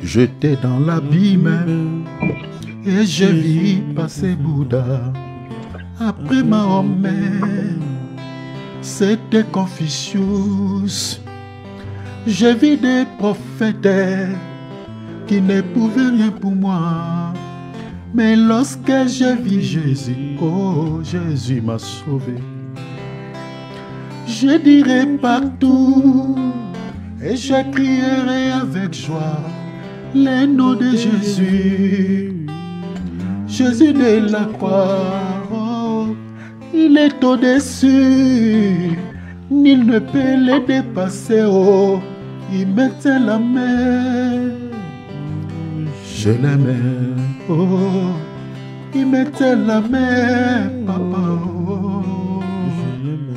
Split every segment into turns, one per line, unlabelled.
J'étais dans l'abîme et je vis passer Bouddha. Après Mahomet, c'était Confucius. J'ai vu des prophètes qui ne pouvaient rien pour moi. Mais lorsque j'ai vu Jésus, oh Jésus m'a sauvé. Je dirai partout et je crierai avec joie les noms de Jésus. Jésus de la croix, oh, il est au-dessus. Nul ne peut le dépasser, oh, il mettait la main. Je l'aimais, oh, il mettait la main, papa, oh, je l'aimais.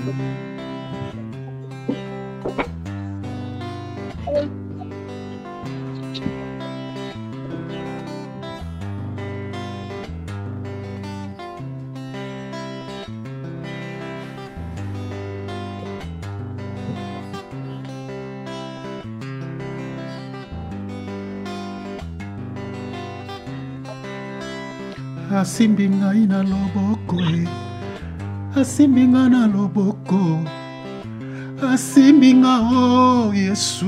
Asimbi ngai na loboko, asimbi ngai na loboko, asimbi ngai oh Yesu,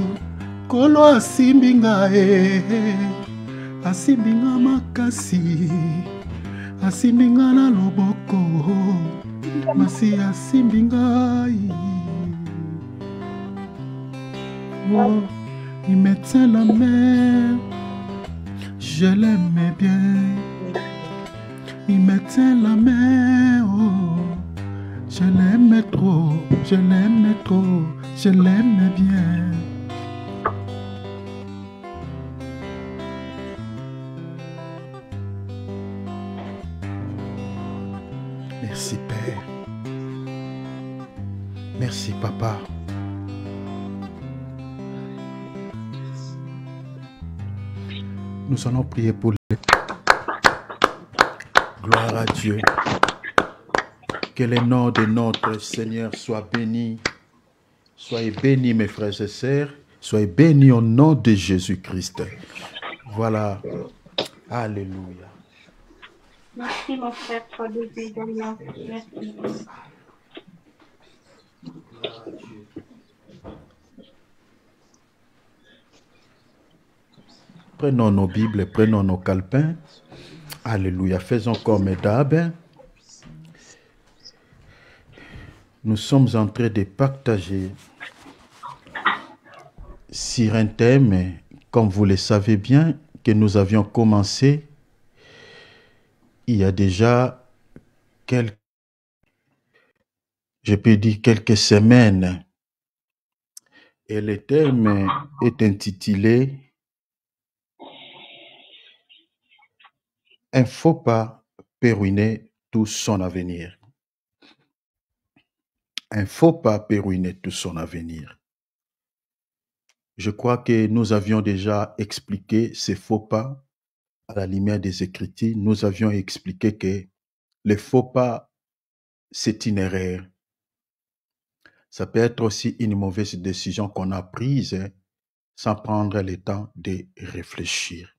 kolo asimbi ngai, asimbi ngai makasi, asimbi ngai na loboko, masi asimbi ngai, oh, il me tient la main, je l'aimais bien. Il me tient la main, oh, je l'aime trop, je l'aime trop, je l'aime bien. Merci Père, merci Papa. Nous allons prier pour les... Gloire à Dieu. Que le nom de notre Seigneur soit béni. Soyez bénis, mes frères et sœurs. Soyez bénis au nom de Jésus-Christ. Voilà. Alléluia.
Merci, mon frère, pour le dédaiement. Merci.
Prenons nos Bibles, prenons nos calepins. Alléluia. Faisons comme d'hab. Nous sommes en train de partager sur un thème, comme vous le savez bien, que nous avions commencé il y a déjà quelques semaines. Et le thème est intitulé « Un faux pas peut ruiner tout son avenir ». Un faux pas peut ruiner tout son avenir. Je crois que nous avions déjà expliqué ces faux pas à la lumière des Écritures. Nous avions expliqué que le faux pas, c'est une erreur. Ça peut être aussi une mauvaise décision qu'on a prise sans prendre le temps de réfléchir.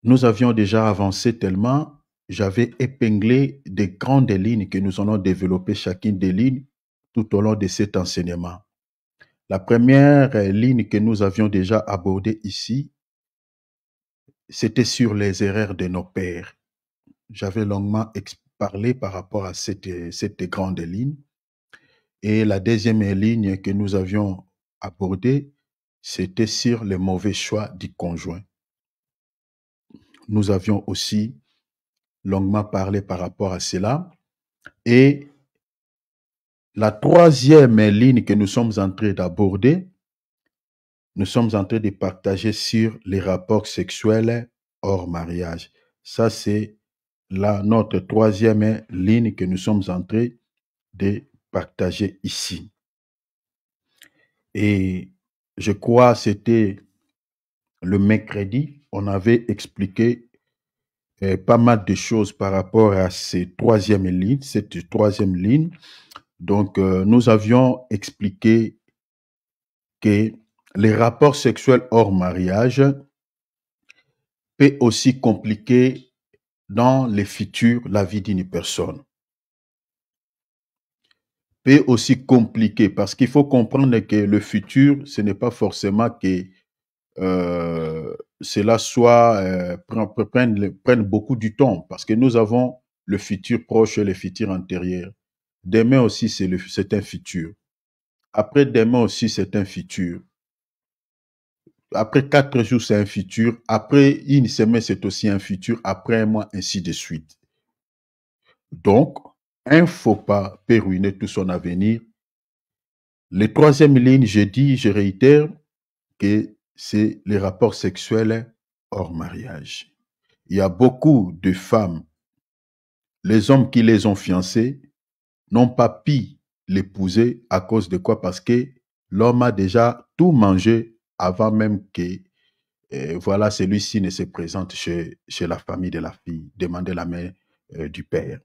Nous avions déjà avancé tellement, j'avais épinglé des grandes lignes que nous allons développer chacune des lignes tout au long de cet enseignement. La première ligne que nous avions déjà abordée ici, c'était sur les erreurs de nos pères. J'avais longuement parlé par rapport à cette grande ligne. Et la deuxième ligne que nous avions abordée, c'était sur les mauvais choix du conjoint. Nous avions aussi longuement parlé par rapport à cela. Et la troisième ligne que nous sommes en train d'aborder, nous sommes en train de partager sur les rapports sexuels hors mariage. Ça, c'est notre troisième ligne que nous sommes en train de partager ici. Et je crois que c'était le mercredi, on avait expliqué pas mal de choses par rapport à cette troisième ligne. Donc, nous avions expliqué que les rapports sexuels hors mariage peut aussi compliquer dans les futurs la vie d'une personne. Peut aussi compliquer parce qu'il faut comprendre que le futur, ce n'est pas forcément que cela soit prenne beaucoup du temps parce que nous avons le futur proche et le futur antérieur. Demain aussi, c'est un futur. Après demain aussi, c'est un futur. Après 4 jours, c'est un futur. Après une semaine, c'est aussi un futur. Après un mois, ainsi de suite. Donc, un faux pas peut ruiner tout son avenir. Les troisième lignes, je réitère que c'est les rapports sexuels hors mariage. Il y a beaucoup de femmes, les hommes qui les ont fiancées n'ont pas pu l'épouser à cause de quoi? Parce que l'homme a déjà tout mangé avant même que voilà, celui-ci ne se présente chez la famille de la fille, demander la main du père.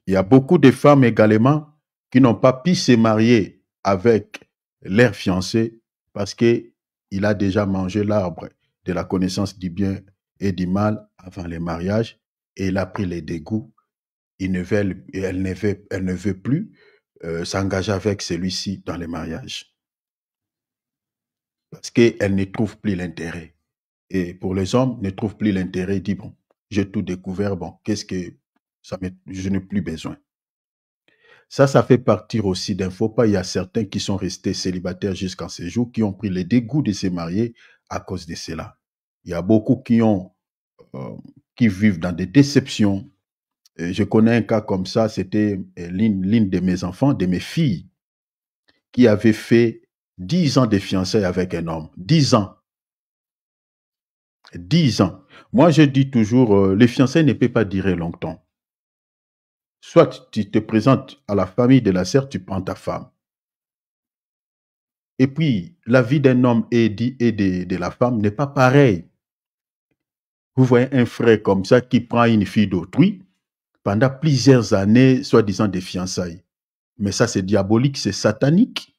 Il y a beaucoup de femmes également qui n'ont pas pu se marier avec leur fiancé parce qu'il a déjà mangé l'arbre de la connaissance du bien et du mal avant le mariage et il a pris les dégoûts. Elle ne veut plus s'engager avec celui-ci dans le mariage parce qu'elle ne trouve plus l'intérêt. Et pour les hommes, ne trouvent plus l'intérêt, dit bon, j'ai tout découvert, bon, je n'ai plus besoin. Ça fait partir aussi d'un faux pas. Il y a certains qui sont restés célibataires jusqu'à ce jour, qui ont pris le dégoût de se marier à cause de cela. Il y a beaucoup qui vivent dans des déceptions. Je connais un cas comme ça, c'était l'une de mes enfants, de mes filles, qui avait fait 10 ans de fiançailles avec un homme. 10 ans. 10 ans. Moi, je dis toujours, les fiançailles ne peuvent pas durer longtemps. Soit tu te présentes à la famille de la sœur, tu prends ta femme. Et puis, la vie d'un homme et de la femme n'est pas pareille. Vous voyez un frère comme ça qui prend une fille d'autrui pendant plusieurs années, soi-disant des fiançailles. Mais ça, c'est diabolique, c'est satanique.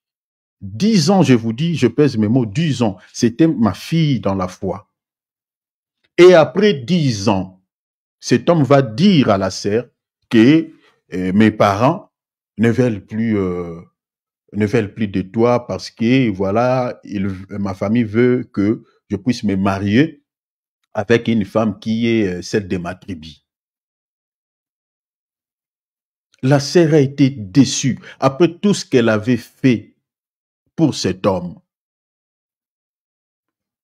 10 ans, je vous dis, je pèse mes mots, 10 ans. C'était ma fille dans la foi. Et après 10 ans, cet homme va dire à la sœur que mes parents ne veulent plus de toi parce que voilà, ma famille veut que je puisse me marier avec une femme qui est celle de ma tribu. La sœur a été déçue après tout ce qu'elle avait fait pour cet homme.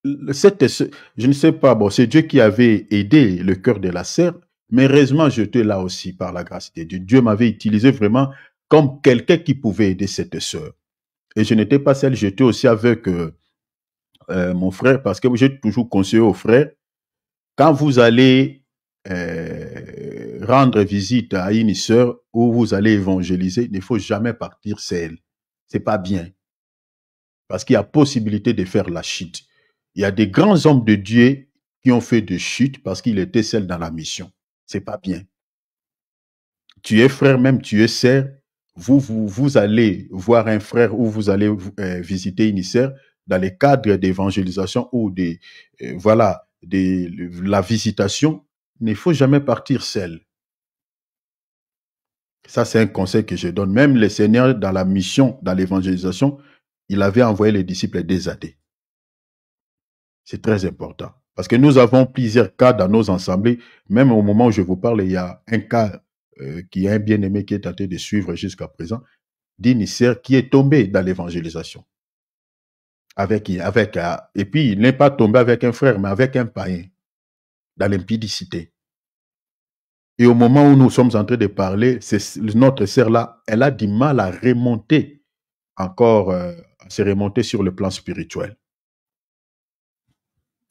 Je ne sais pas, bon, c'est Dieu qui avait aidé le cœur de la sœur, mais heureusement, j'étais là aussi par la grâce de Dieu. Dieu m'avait utilisé vraiment comme quelqu'un qui pouvait aider cette sœur. Et je n'étais pas seul, j'étais aussi avec mon frère, parce que j'ai toujours conseillé aux frères, quand vous allez rendre visite à une sœur ou vous allez évangéliser, il ne faut jamais partir seul. C'est pas bien. Parce qu'il y a possibilité de faire la chute. Il y a des grands hommes de Dieu qui ont fait de chute parce qu'ils étaient seuls dans la mission. C'est pas bien. Tu es frère, même tu es sœur, vous allez voir un frère ou vous allez visiter une sœur dans les cadres d'évangélisation ou de la visitation, il ne faut jamais partir seul. Ça, c'est un conseil que je donne. Même le Seigneur, dans la mission, dans l'évangélisation, il avait envoyé les disciples des athées. C'est très important. Parce que nous avons plusieurs cas dans nos assemblées. Même au moment où je vous parle, il y a un cas qui est un bien-aimé qui est tenté de suivre jusqu'à présent, d'une sœur qui est tombée dans l'évangélisation. Et puis, il n'est pas tombé avec un frère, mais avec un païen, dans l'impudicité. Et au moment où nous sommes en train de parler, notre sœur-là, elle a du mal à remonter encore, à se remonter sur le plan spirituel.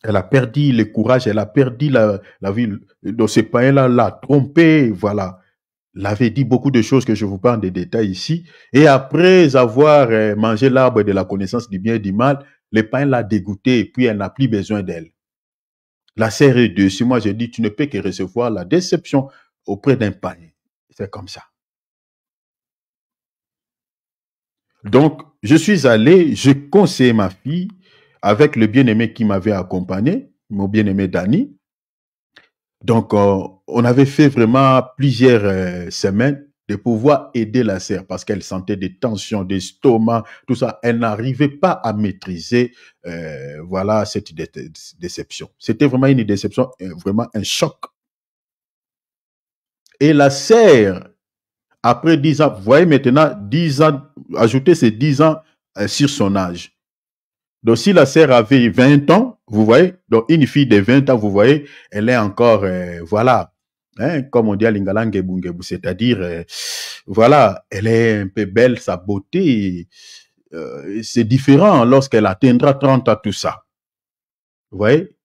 Elle a perdu le courage, elle a perdu la vie. Donc, ce païen-là l'a trompé, voilà. L'avait dit beaucoup de choses que je vous parle des détails ici. Et après avoir mangé l'arbre de la connaissance du bien et du mal, le païen l'a dégoûté et puis elle n'a plus besoin d'elle. La sœur est dessus. Moi, j'ai dit, tu ne peux que recevoir la déception auprès d'un païen. C'est comme ça. Donc, je suis allé, je conseillé ma fille avec le bien-aimé qui m'avait accompagné, mon bien-aimé Dani. Donc, on avait fait vraiment plusieurs semaines de pouvoir aider la sœur parce qu'elle sentait des tensions d'estomac, tout ça. Elle n'arrivait pas à maîtriser, voilà, cette déception. C'était vraiment une déception, vraiment un choc. Et la sœur, après 10 ans, vous voyez maintenant, 10 ans, ajouter ces 10 ans sur son âge. Donc, si la sœur avait 20 ans, vous voyez, donc une fille de 20 ans, vous voyez, elle est encore, voilà, hein, comme on dit à Lingala Ngebu, c'est-à-dire, voilà, elle est un peu belle, sa beauté, c'est différent lorsqu'elle atteindra 30 ans, tout ça. Vous voyez,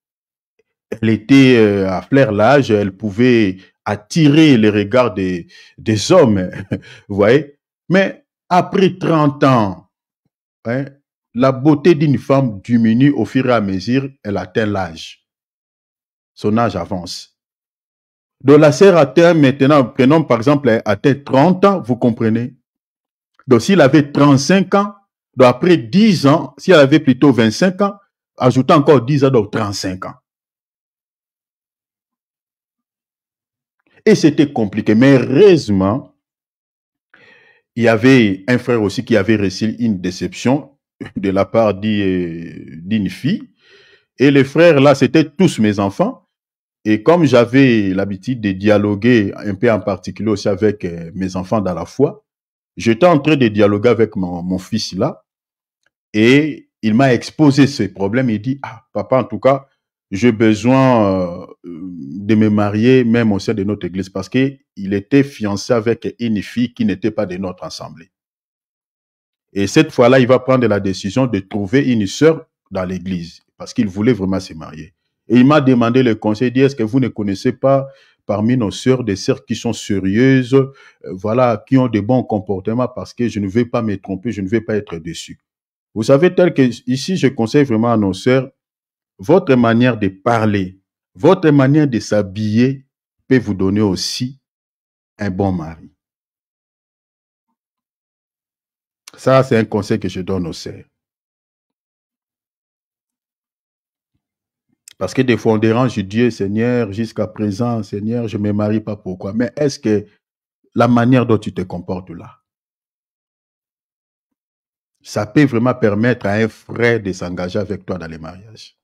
elle était à fleur l'âge, elle pouvait attirer les regards des hommes, vous voyez, mais après 30 ans, hein, la beauté d'une femme diminue au fur et à mesure, elle atteint l'âge. Son âge avance. Donc la sœur atteint maintenant, prenons par exemple, elle atteint 30 ans, vous comprenez? Donc s'il avait 35 ans, donc après 10 ans, si elle avait plutôt 25 ans, ajoutant encore 10 ans, donc 35 ans. Et c'était compliqué. Mais heureusement, il y avait un frère aussi qui avait reçu une déception de la part d'une fille. Et les frères, là, c'était tous mes enfants. Et comme j'avais l'habitude de dialoguer un peu en particulier aussi avec mes enfants dans la foi, j'étais en train de dialoguer avec mon fils là. Et il m'a exposé ses problèmes. Il dit, ah, papa, en tout cas, j'ai besoin de me marier même au sein de notre église parce qu'il était fiancé avec une fille qui n'était pas de notre assemblée. Et cette fois-là, il va prendre la décision de trouver une sœur dans l'église parce qu'il voulait vraiment se marier. Et il m'a demandé le conseil, il dit, est-ce que vous ne connaissez pas parmi nos sœurs des sœurs qui sont sérieuses, voilà, qui ont de bons comportements parce que je ne vais pas me tromper, je ne vais pas être déçu. Vous savez, tel que ici, je conseille vraiment à nos sœurs, votre manière de parler, votre manière de s'habiller peut vous donner aussi un bon mari. Ça, c'est un conseil que je donne aux sœurs. Parce que des fois, on dérange Dieu, Seigneur, jusqu'à présent, Seigneur, je ne me marie pas, pourquoi? Mais est-ce que la manière dont tu te comportes là, ça peut vraiment permettre à un frère de s'engager avec toi dans les mariages?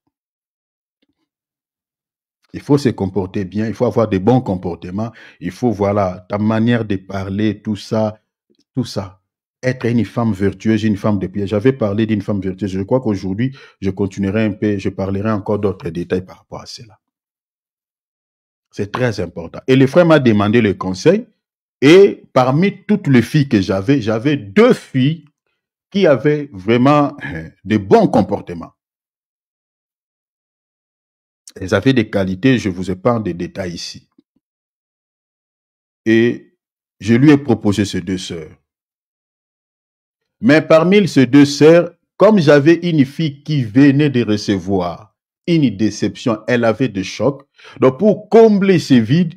Il faut se comporter bien, il faut avoir de bons comportements, il faut, voilà, ta manière de parler, tout ça, tout ça. Être une femme vertueuse, une femme de pied. J'avais parlé d'une femme vertueuse. Je crois qu'aujourd'hui, je continuerai un peu, je parlerai encore d'autres détails par rapport à cela. C'est très important. Et le frère m'a demandé le conseil. Et parmi toutes les filles que j'avais 2 filles qui avaient vraiment de bons comportements. Elles avaient des qualités, je vous épargne des détails ici. Et je lui ai proposé ces 2 sœurs. Mais parmi ces 2 sœurs, comme j'avais une fille qui venait de recevoir une déception, elle avait des chocs. Donc pour combler ce vide,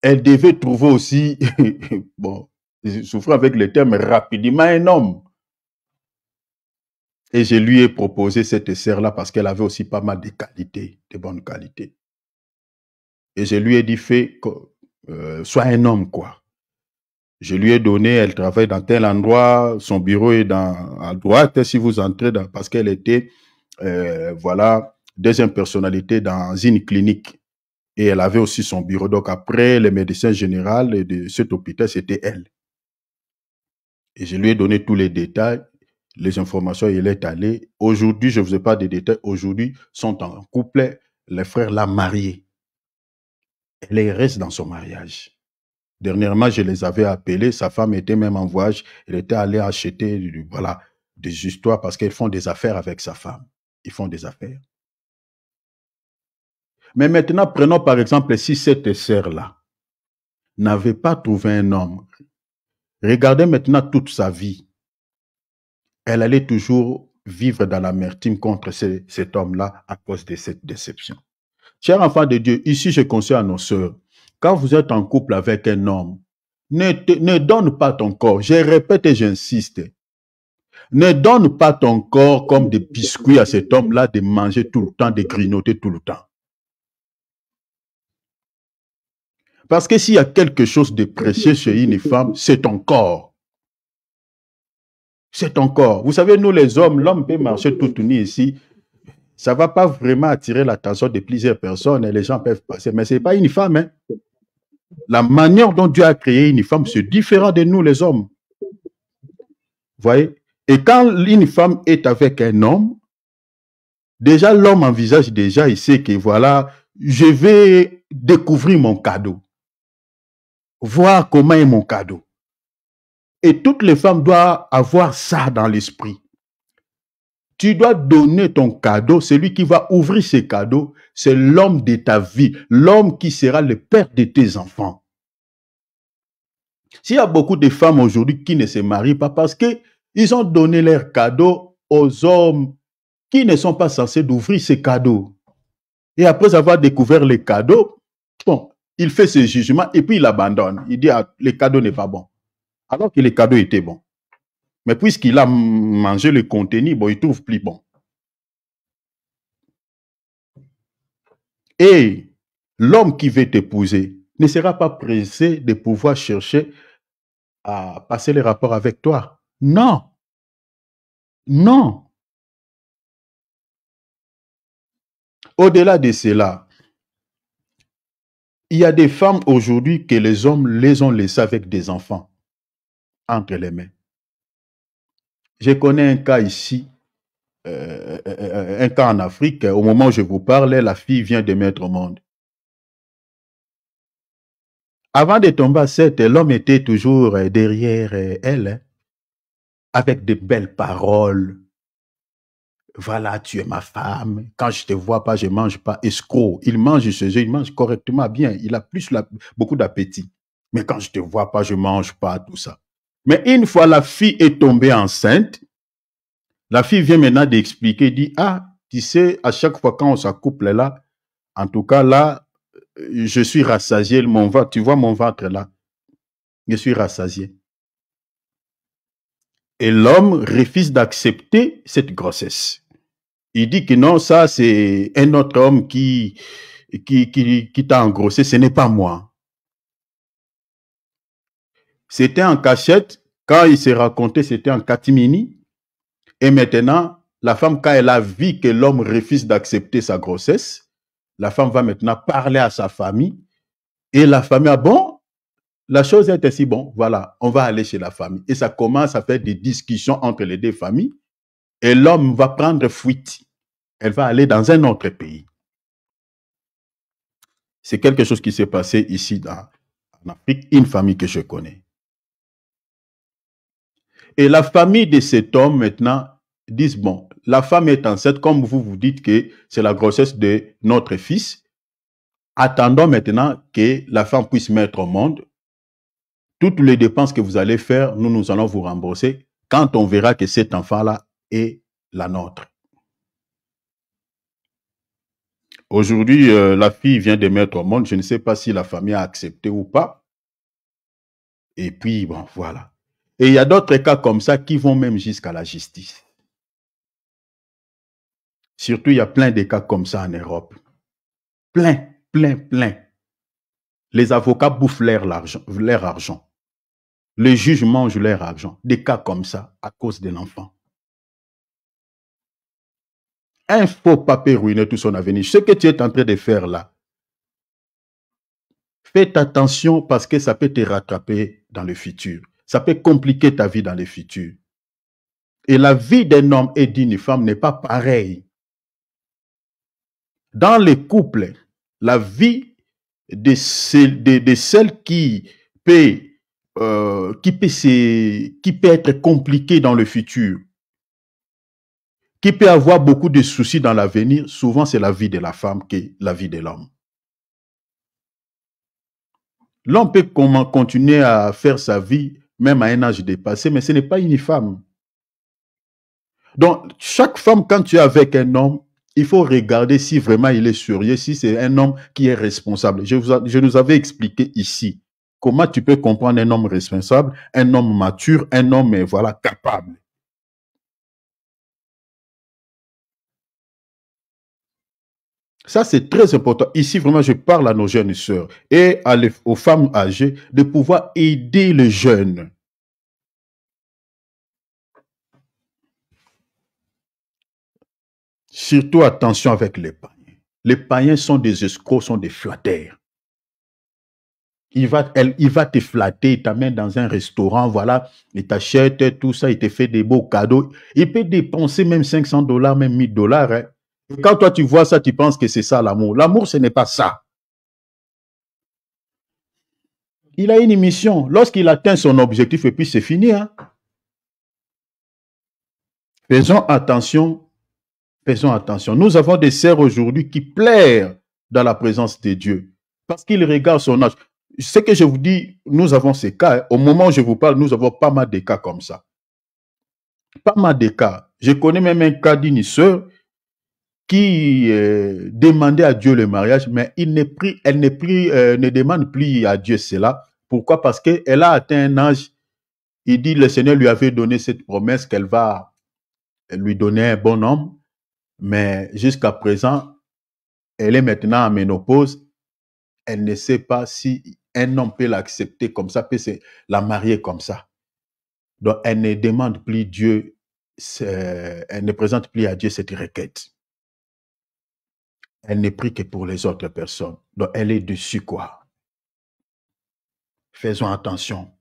elle devait trouver aussi, bon, je souffre avec le terme rapidement, un homme. Et je lui ai proposé cette sœur-là parce qu'elle avait aussi pas mal de qualités, de bonnes qualités. Et je lui ai dit, sois un homme, quoi. Je lui ai donné, elle travaille dans tel endroit, son bureau est à droite, si vous entrez parce qu'elle était, voilà, deuxième personnalité dans une clinique. Et elle avait aussi son bureau. Donc après, le médecin général de cet hôpital, c'était elle. Et je lui ai donné tous les détails, les informations, il est allé. Aujourd'hui, je ne vous ai pas de détails, aujourd'hui, sont en couple, les frères l'ont mariée. Elle reste dans son mariage. Dernièrement, je les avais appelés, sa femme était même en voyage, elle était allée acheter, voilà, des histoires parce qu'ils font des affaires avec sa femme. Ils font des affaires. Mais maintenant, prenons par exemple si cette sœur-là n'avait pas trouvé un homme. Regardez maintenant toute sa vie. Elle allait toujours vivre dans l'amertume contre cet homme-là à cause de cette déception. Chers enfants de Dieu, ici je conseille à nos sœurs, quand vous êtes en couple avec un homme, ne donne pas ton corps. Je répète et j'insiste. Ne donne pas ton corps comme des biscuits à cet homme-là de manger tout le temps, de grignoter tout le temps. Parce que s'il y a quelque chose de précieux chez une femme, c'est ton corps. C'est ton corps. Vous savez, nous les hommes, l'homme peut marcher tout nu ici. Ça ne va pas vraiment attirer l'attention de plusieurs personnes et les gens peuvent passer. Mais ce n'est pas une femme. Hein. La manière dont Dieu a créé une femme, c'est différent de nous les hommes. Vous voyez? Et quand une femme est avec un homme, déjà l'homme envisage déjà, il sait que voilà, je vais découvrir mon cadeau. Voir comment est mon cadeau. Et toutes les femmes doivent avoir ça dans l'esprit. Tu dois donner ton cadeau, celui qui va ouvrir ce cadeau, c'est l'homme de ta vie, l'homme qui sera le père de tes enfants. S'il y a beaucoup de femmes aujourd'hui qui ne se marient pas parce qu'ils ont donné leur cadeau aux hommes qui ne sont pas censés d'ouvrir ces cadeaux. Et après avoir découvert les cadeaux, bon, il fait ce jugement et puis il abandonne. Il dit, ah, le cadeau n'est pas bon. Alors que le cadeau était bon. Mais puisqu'il a mangé le contenu, bon, il trouve plus bon. Et l'homme qui veut t'épouser ne sera pas pressé de pouvoir chercher à passer les rapports avec toi. Non. Non. Au-delà de cela, il y a des femmes aujourd'hui que les hommes les ont laissées avec des enfants entre les mains. Je connais un cas ici, un cas en Afrique. Au moment où je vous parle, la fille vient de mettre au monde. Avant de tomber à 7, l'homme était toujours derrière elle, hein, avec de belles paroles. Voilà, tu es ma femme. Quand je te vois pas, je mange pas. Escroc. Il mange chez eux, il mange correctement bien. Il a beaucoup d'appétit. Mais quand je te vois pas, je mange pas, tout ça. Mais une fois la fille est tombée enceinte, la fille vient maintenant d'expliquer, dit, ah, tu sais, à chaque fois quand on s'accouple là, en tout cas là, je suis rassasié, tu vois mon ventre là, je suis rassasié. Et l'homme refuse d'accepter cette grossesse. Il dit que non, ça c'est un autre homme qui t'a engrossé, ce n'est pas moi. C'était en cachette, quand il s'est raconté, c'était en catimini. Et maintenant, la femme, quand elle a vu que l'homme refuse d'accepter sa grossesse, la femme va maintenant parler à sa famille. Et la famille, ah bon, la chose est ainsi, bon, voilà, on va aller chez la famille. Et ça commence à faire des discussions entre les deux familles. Et l'homme va prendre fuite. Elle va aller dans un autre pays. C'est quelque chose qui s'est passé ici en Afrique, une famille que je connais. Et la famille de cet homme maintenant disent, bon, la femme est enceinte, comme vous dites que c'est la grossesse de notre fils. Attendons maintenant que la femme puisse mettre au monde. Toutes les dépenses que vous allez faire, nous allons vous rembourser quand on verra que cet enfant-là est la nôtre. Aujourd'hui, la fille vient de mettre au monde. Je ne sais pas si la famille a accepté ou pas. Et puis, bon, voilà. Et il y a d'autres cas comme ça qui vont même jusqu'à la justice. Surtout, il y a plein de cas comme ça en Europe. Plein. Les avocats bouffent leur argent. Les juges mangent leur argent. Des cas comme ça à cause de l'enfant. Un faux papier ruiner tout son avenir. Ce que tu es en train de faire là, faites attention parce que ça peut te rattraper dans le futur. Ça peut compliquer ta vie dans le futur. Et la vie d'un homme et d'une femme n'est pas pareille. Dans les couples, la vie de celle qui peut être compliquée dans le futur, qui peut avoir beaucoup de soucis dans l'avenir, souvent c'est la vie de la femme que la vie de l'homme. L'homme peut continuer à faire sa vie, même à un âge dépassé, mais ce n'est pas une femme. Donc, chaque femme, quand tu es avec un homme, il faut regarder si vraiment il est sérieux, si c'est un homme qui est responsable. Je nous avais expliqué ici comment tu peux comprendre un homme responsable, un homme mature, un homme, voilà, capable. Ça, c'est très important. Ici, vraiment, je parle à nos jeunes sœurs et aux femmes âgées de pouvoir aider les jeunes. Surtout attention avec les païens. Les païens sont des escrocs, sont des flatteurs. Il va te flatter, il t'amène dans un restaurant, voilà, il t'achète tout ça, il te fait des beaux cadeaux. Il peut dépenser même $500, même $1000. Hein. Et quand toi tu vois ça, tu penses que c'est ça l'amour. L'amour, ce n'est pas ça. Il a une mission. Lorsqu'il atteint son objectif, et puis c'est fini. Hein. Faisons attention. Faisons attention. Nous avons des sœurs aujourd'hui qui plairent dans la présence de Dieu parce qu'ils regardent son âge. Ce que je vous dis, nous avons ces cas. Hein. Au moment où je vous parle, nous avons pas mal de cas comme ça. Pas mal de cas. Je connais même un cas d'une sœur qui demandait à Dieu le mariage, mais elle ne demande plus à Dieu cela. Pourquoi? Parce qu'elle a atteint un âge. Il dit le Seigneur lui avait donné cette promesse qu'elle va lui donner un bon homme. Mais jusqu'à présent, elle est maintenant en ménopause. Elle ne sait pas si un homme peut l'accepter comme ça, peut la marier comme ça. Donc, elle ne demande plus Dieu, elle ne présente plus à Dieu cette requête. Elle ne prie que pour les autres personnes. Donc, elle est dessus, quoi. Faisons attention.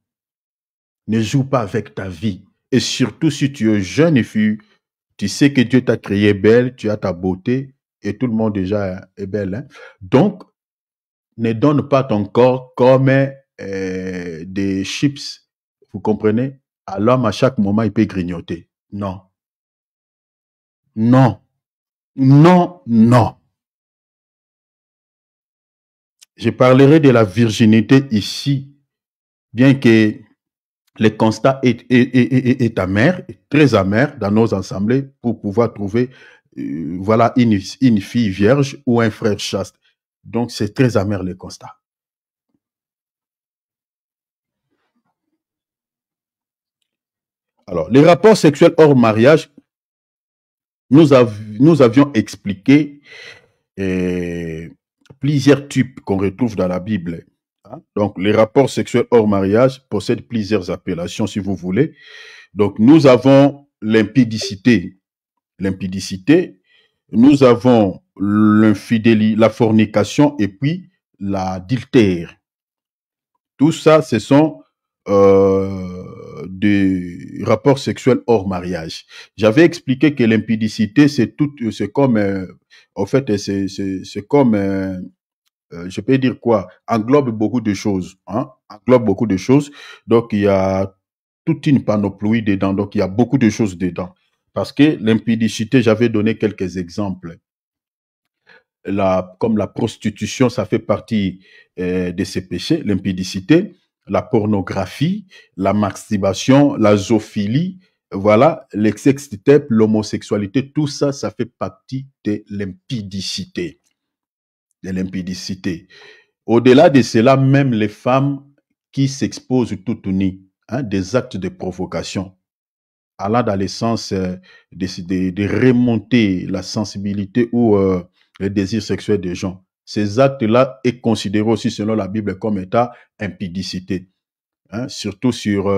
Ne joue pas avec ta vie. Et surtout, si tu es jeune et fille, tu sais que Dieu t'a créé belle, tu as ta beauté, et tout le monde déjà est belle. Hein? Donc, ne donne pas ton corps comme des chips, vous comprenez? À l'homme, à chaque moment, il peut grignoter. Non. Non. Non, non. Je parlerai de la virginité ici, bien que le constat est amer, très amer dans nos assemblées pour pouvoir trouver voilà, une fille vierge ou un frère chaste. Donc, c'est très amer le constat. Alors, les rapports sexuels hors mariage, nous avions expliqué plusieurs types qu'on retrouve dans la Bible. Hein? Donc, les rapports sexuels hors mariage possèdent plusieurs appellations, si vous voulez. Donc, nous avons l'impudicité. L'impudicité, nous avons l'infidélité, la fornication et puis l'adultère. Tout ça, ce sont des rapports sexuels hors mariage. J'avais expliqué que l'impudicité, c'est comme, en fait, c'est comme, je peux dire quoi, englobe beaucoup de choses, hein, englobe beaucoup de choses. Donc, il y a toute une panoplie dedans. Donc, il y a beaucoup de choses dedans. Parce que l'impudicité, j'avais donné quelques exemples. Comme la prostitution, ça fait partie de ces péchés, l'impudicité, la pornographie, la masturbation, la zoophilie, voilà, les sextapes, l'homosexualité, tout ça, ça fait partie de l'impudicité. De l'impudicité. Au-delà de cela, même les femmes qui s'exposent toutes nues, hein, des actes de provocation, allant dans le sens de remonter la sensibilité ou le désir sexuel des gens. Ces actes-là est considéré aussi selon la Bible comme étant impudicité. Hein, surtout sur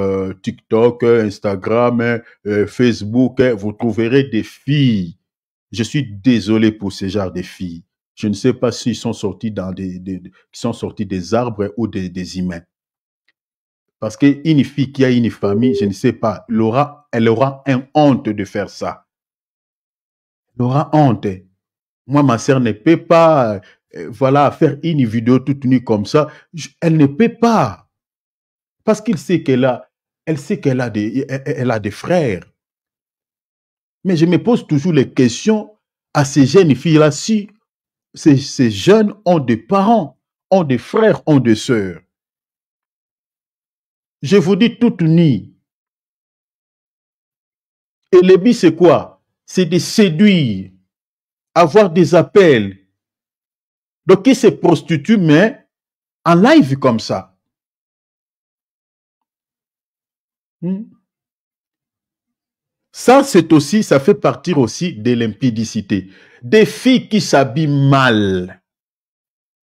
TikTok, Instagram, Facebook, vous trouverez des filles. Je suis désolé pour ce genre de filles. Je ne sais pas s'ils sont sortis des arbres ou des humains. Parce qu'une fille qui a une famille, je ne sais pas, elle aura une honte de faire ça. Elle aura honte. Moi, ma sœur ne peut pas, voilà, faire une vidéo toute nue comme ça. Elle ne peut pas. Parce qu'elle sait qu'elle a des frères. Mais je me pose toujours les questions à ces jeunes filles-là, si ces jeunes ont des parents, ont des frères, ont des sœurs. Je vous dis toute nuit. Et le but, c'est quoi? C'est de séduire, avoir des appels. Donc, qui se prostitue, mais en live comme ça. Ça, c'est aussi, ça fait partie aussi de l'impudicité. Des filles qui s'habillent mal,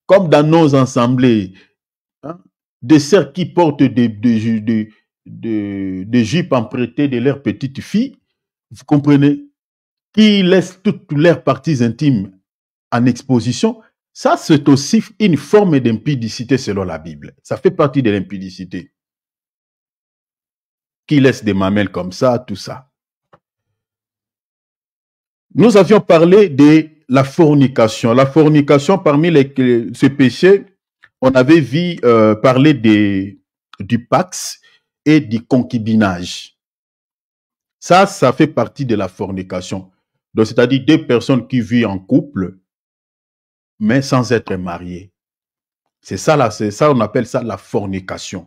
comme dans nos assemblées, hein, des sœurs qui portent des jupes empruntées de leurs petites filles, vous comprenez, qui laissent toutes leurs parties intimes en exposition. Ça, c'est aussi une forme d'impudicité selon la Bible. Ça fait partie de l'impudicité. Qui laisse des mamelles comme ça, tout ça. Nous avions parlé de la fornication. La fornication, parmi ces péchés, on avait vu parler du pax et du concubinage. Ça fait partie de la fornication. Donc, c'est-à-dire deux personnes qui vivent en couple, mais sans être mariées. C'est ça, on appelle ça la fornication.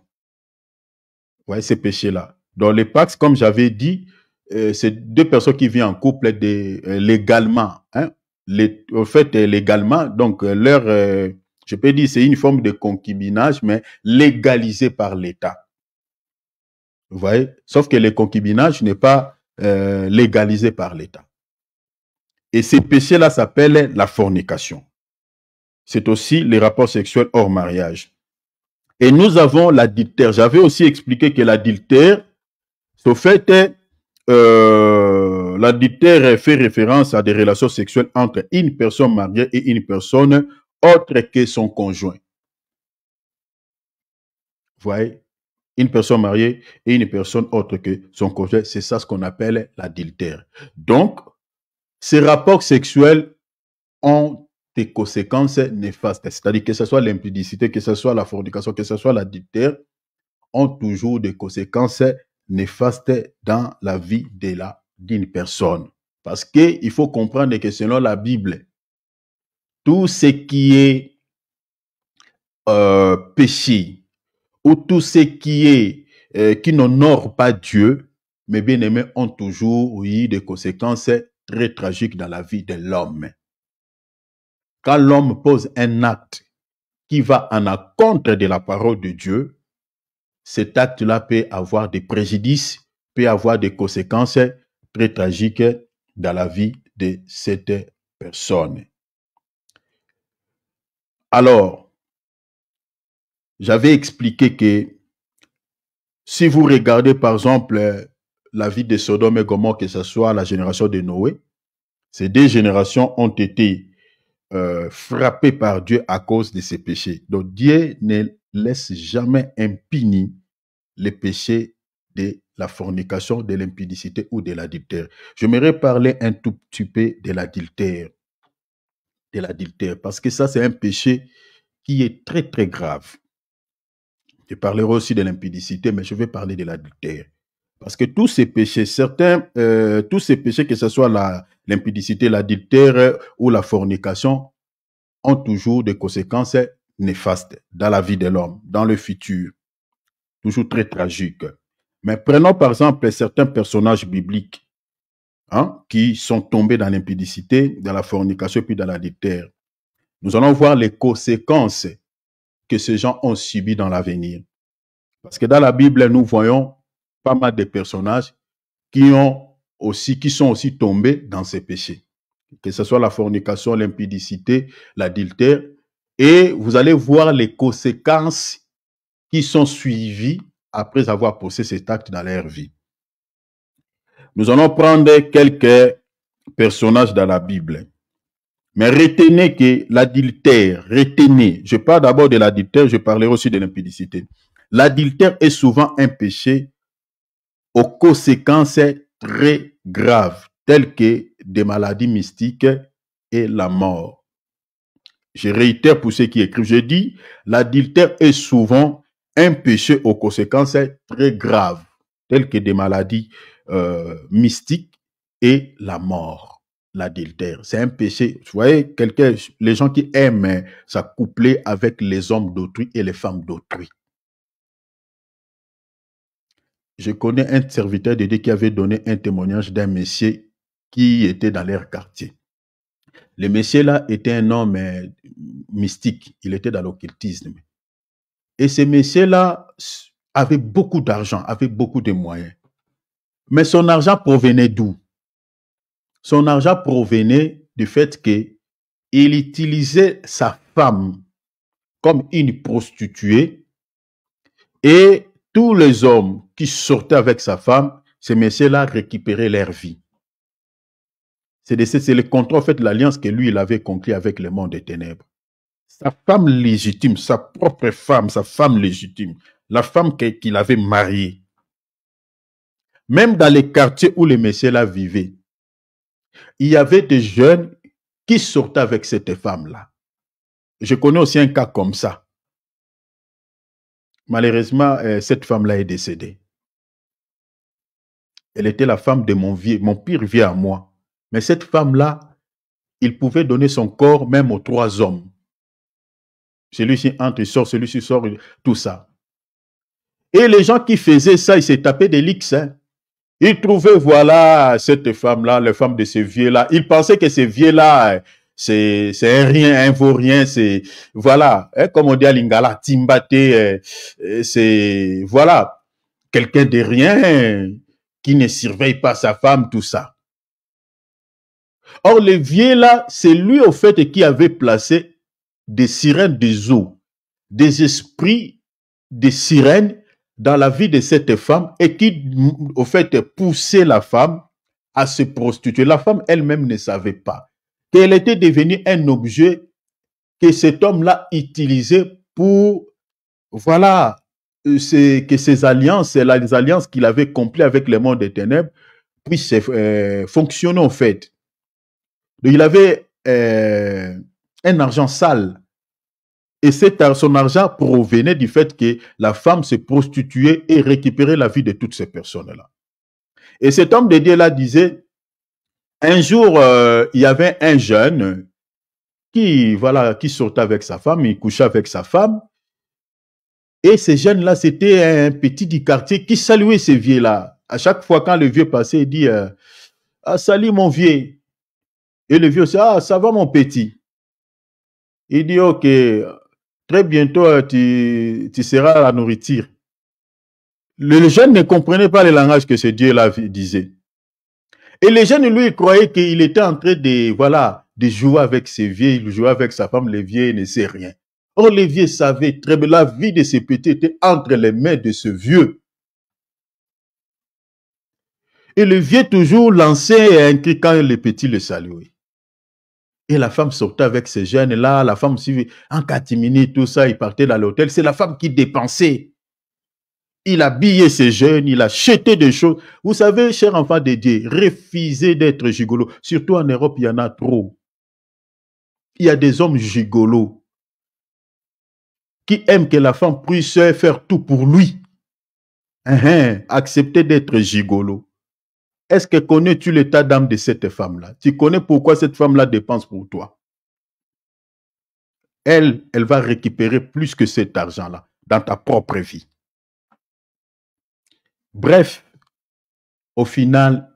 Vous voyez ces péchés-là. Dans les pax, comme j'avais dit, c'est deux personnes qui vivent en couple légalement. Hein? Au fait, légalement, donc je peux dire, c'est une forme de concubinage, mais légalisé par l'État. Vous voyez? Sauf que le concubinage n'est pas légalisé par l'État. Et ces péchés-là s'appellent la fornication. C'est aussi les rapports sexuels hors mariage. Et nous avons l'adultère. J'avais aussi expliqué que l'adultère, au fait, l'adultère fait référence à des relations sexuelles entre une personne mariée et une personne autre que son conjoint. Vous voyez? Une personne mariée et une personne autre que son conjoint, c'est ça ce qu'on appelle l'adultère. Donc, ces rapports sexuels ont des conséquences néfastes. C'est-à-dire que ce soit l'impudicité, que ce soit la fornication, que ce soit l'adultère, ont toujours des conséquences néfastes dans la vie d'une personne. Parce qu'il faut comprendre que selon la Bible, tout ce qui est péché ou tout ce qui n'honore pas Dieu, mes bien-aimés, ont toujours eu des conséquences très tragiques dans la vie de l'homme. Quand l'homme pose un acte qui va en encontre de la parole de Dieu, cet acte-là peut avoir des préjudices, peut avoir des conséquences très tragiques dans la vie de cette personne. Alors, j'avais expliqué que si vous regardez par exemple la vie de Sodome et Gomorrhe, que ce soit la génération de Noé, ces deux générations ont été frappées par Dieu à cause de ces péchés. Donc Dieu ne laisse jamais impuni les péchés de la fornication, de l'impudicité ou de l'adultère. J'aimerais parler un tout petit peu de l'adultère. Parce que ça, c'est un péché qui est très, très grave. Je parlerai aussi de l'impudicité, mais je vais parler de l'adultère. Parce que tous ces péchés, tous ces péchés, que ce soit l'impudicité, l'adultère ou la fornication, ont toujours des conséquences néfastes dans la vie de l'homme, dans le futur. Toujours très tragiques. Mais prenons par exemple certains personnages bibliques qui sont tombés dans l'impudicité, dans la fornication puis dans l'adultère. Nous allons voir les conséquences que ces gens ont subies dans l'avenir. Parce que dans la Bible, nous voyons pas mal de personnages qui sont aussi tombés dans ces péchés. Que ce soit la fornication, l'impudicité, l'adultère. Et vous allez voir les conséquences qui sont suivies après avoir posé cet acte dans leur vie. Nous allons prendre quelques personnages dans la Bible. Mais retenez que l'adultère, je parle d'abord de l'adultère, je parlerai aussi de l'impudicité. L'adultère est souvent un péché aux conséquences très graves, telles que des maladies mystiques et la mort. Je réitère pour ceux qui écrivent, je dis, l'adultère est souvent un péché aux conséquences très graves, telles que des maladies mystiques et la mort. L'adultère, c'est un péché. Vous voyez, les gens qui aiment s'accoupler avec les hommes d'autrui et les femmes d'autrui. Je connais un serviteur de Dieu qui avait donné un témoignage d'un monsieur qui était dans leur quartier. Le monsieur là était un homme mystique. Il était dans l'occultisme. Et ce monsieur là avait beaucoup d'argent, avait beaucoup de moyens. Mais son argent provenait d'où? Son argent provenait du fait qu'il utilisait sa femme comme une prostituée et tous les hommes qui sortaient avec sa femme, ces messieurs-là récupéraient leur vie. C'est le contrat, en fait, de l'alliance que lui, il avait conclu avec le monde des ténèbres. Sa femme légitime, sa propre femme, sa femme légitime, la femme qu'il avait mariée. Même dans les quartiers où les messieurs-là vivaient, il y avait des jeunes qui sortaient avec cette femme-là. Je connais aussi un cas comme ça. Malheureusement, cette femme-là est décédée. Elle était la femme de mon pire vieux à moi. Mais cette femme-là, il pouvait donner son corps même aux 3 hommes. Celui-ci entre, il sort, celui-ci sort, tout ça. Et les gens qui faisaient ça, ils s'est tapé des lix. Hein. Ils trouvaient, voilà, cette femme-là, la femme de ce vieux-là. Ils pensaient que ce vieux-là, c'est un rien, un vaurien, c'est, voilà, hein, comme on dit à Lingala, Timbate, c'est, voilà, quelqu'un de rien, qui ne surveille pas sa femme, tout ça. Or, le vieux-là, c'est lui, au fait, qui avait placé des sirènes des eaux, des esprits de sirènes dans la vie de cette femme et qui, au fait, poussait la femme à se prostituer. La femme elle-même ne savait pas qu'elle était devenue un objet que cet homme-là utilisait pour, voilà, que ces alliances, les alliances qu'il avait conclues avec le monde des ténèbres, puissent fonctionner, en fait. Donc, il avait un argent sale. Et son argent provenait du fait que la femme se prostituait et récupérait la vie de toutes ces personnes-là. Et cet homme de Dieu-là disait, un jour, il y avait un jeune qui, voilà, qui sortait avec sa femme, il couchait avec sa femme. Et ce jeune-là, c'était un petit du quartier qui saluait ce vieux-là. À chaque fois, quand le vieux passait, il dit, ah, salut mon vieux. Et le vieux, ah, ça va mon petit. Il dit, ok, très bientôt, tu seras la nourriture. Le jeune ne comprenait pas le langage que ce Dieu-là disait. Et le jeune, lui, croyait qu'il était en train de, voilà, de jouer avec ses vieux, il jouait avec sa femme, le vieux ne sait rien. Or, le vieux savait très bien, la vie de ce petit était entre les mains de ce vieux. Et le vieux toujours lançait un cri quand le petit le saluait. Et la femme sortait avec ces jeunes-là, la femme aussi, en catimini, tout ça, il partait dans l'hôtel. C'est la femme qui dépensait. Il habillait ces jeunes, il achetait des choses. Vous savez, chers enfants de Dieu, refusez d'être gigolo. Surtout en Europe, il y en a trop. Il y a des hommes gigolos qui aiment que la femme puisse faire tout pour lui. Accepter d'être gigolo. Est-ce que connais-tu l'état d'âme de cette femme-là? Tu connais pourquoi cette femme-là dépense pour toi? Elle va récupérer plus que cet argent-là dans ta propre vie. Bref, au final,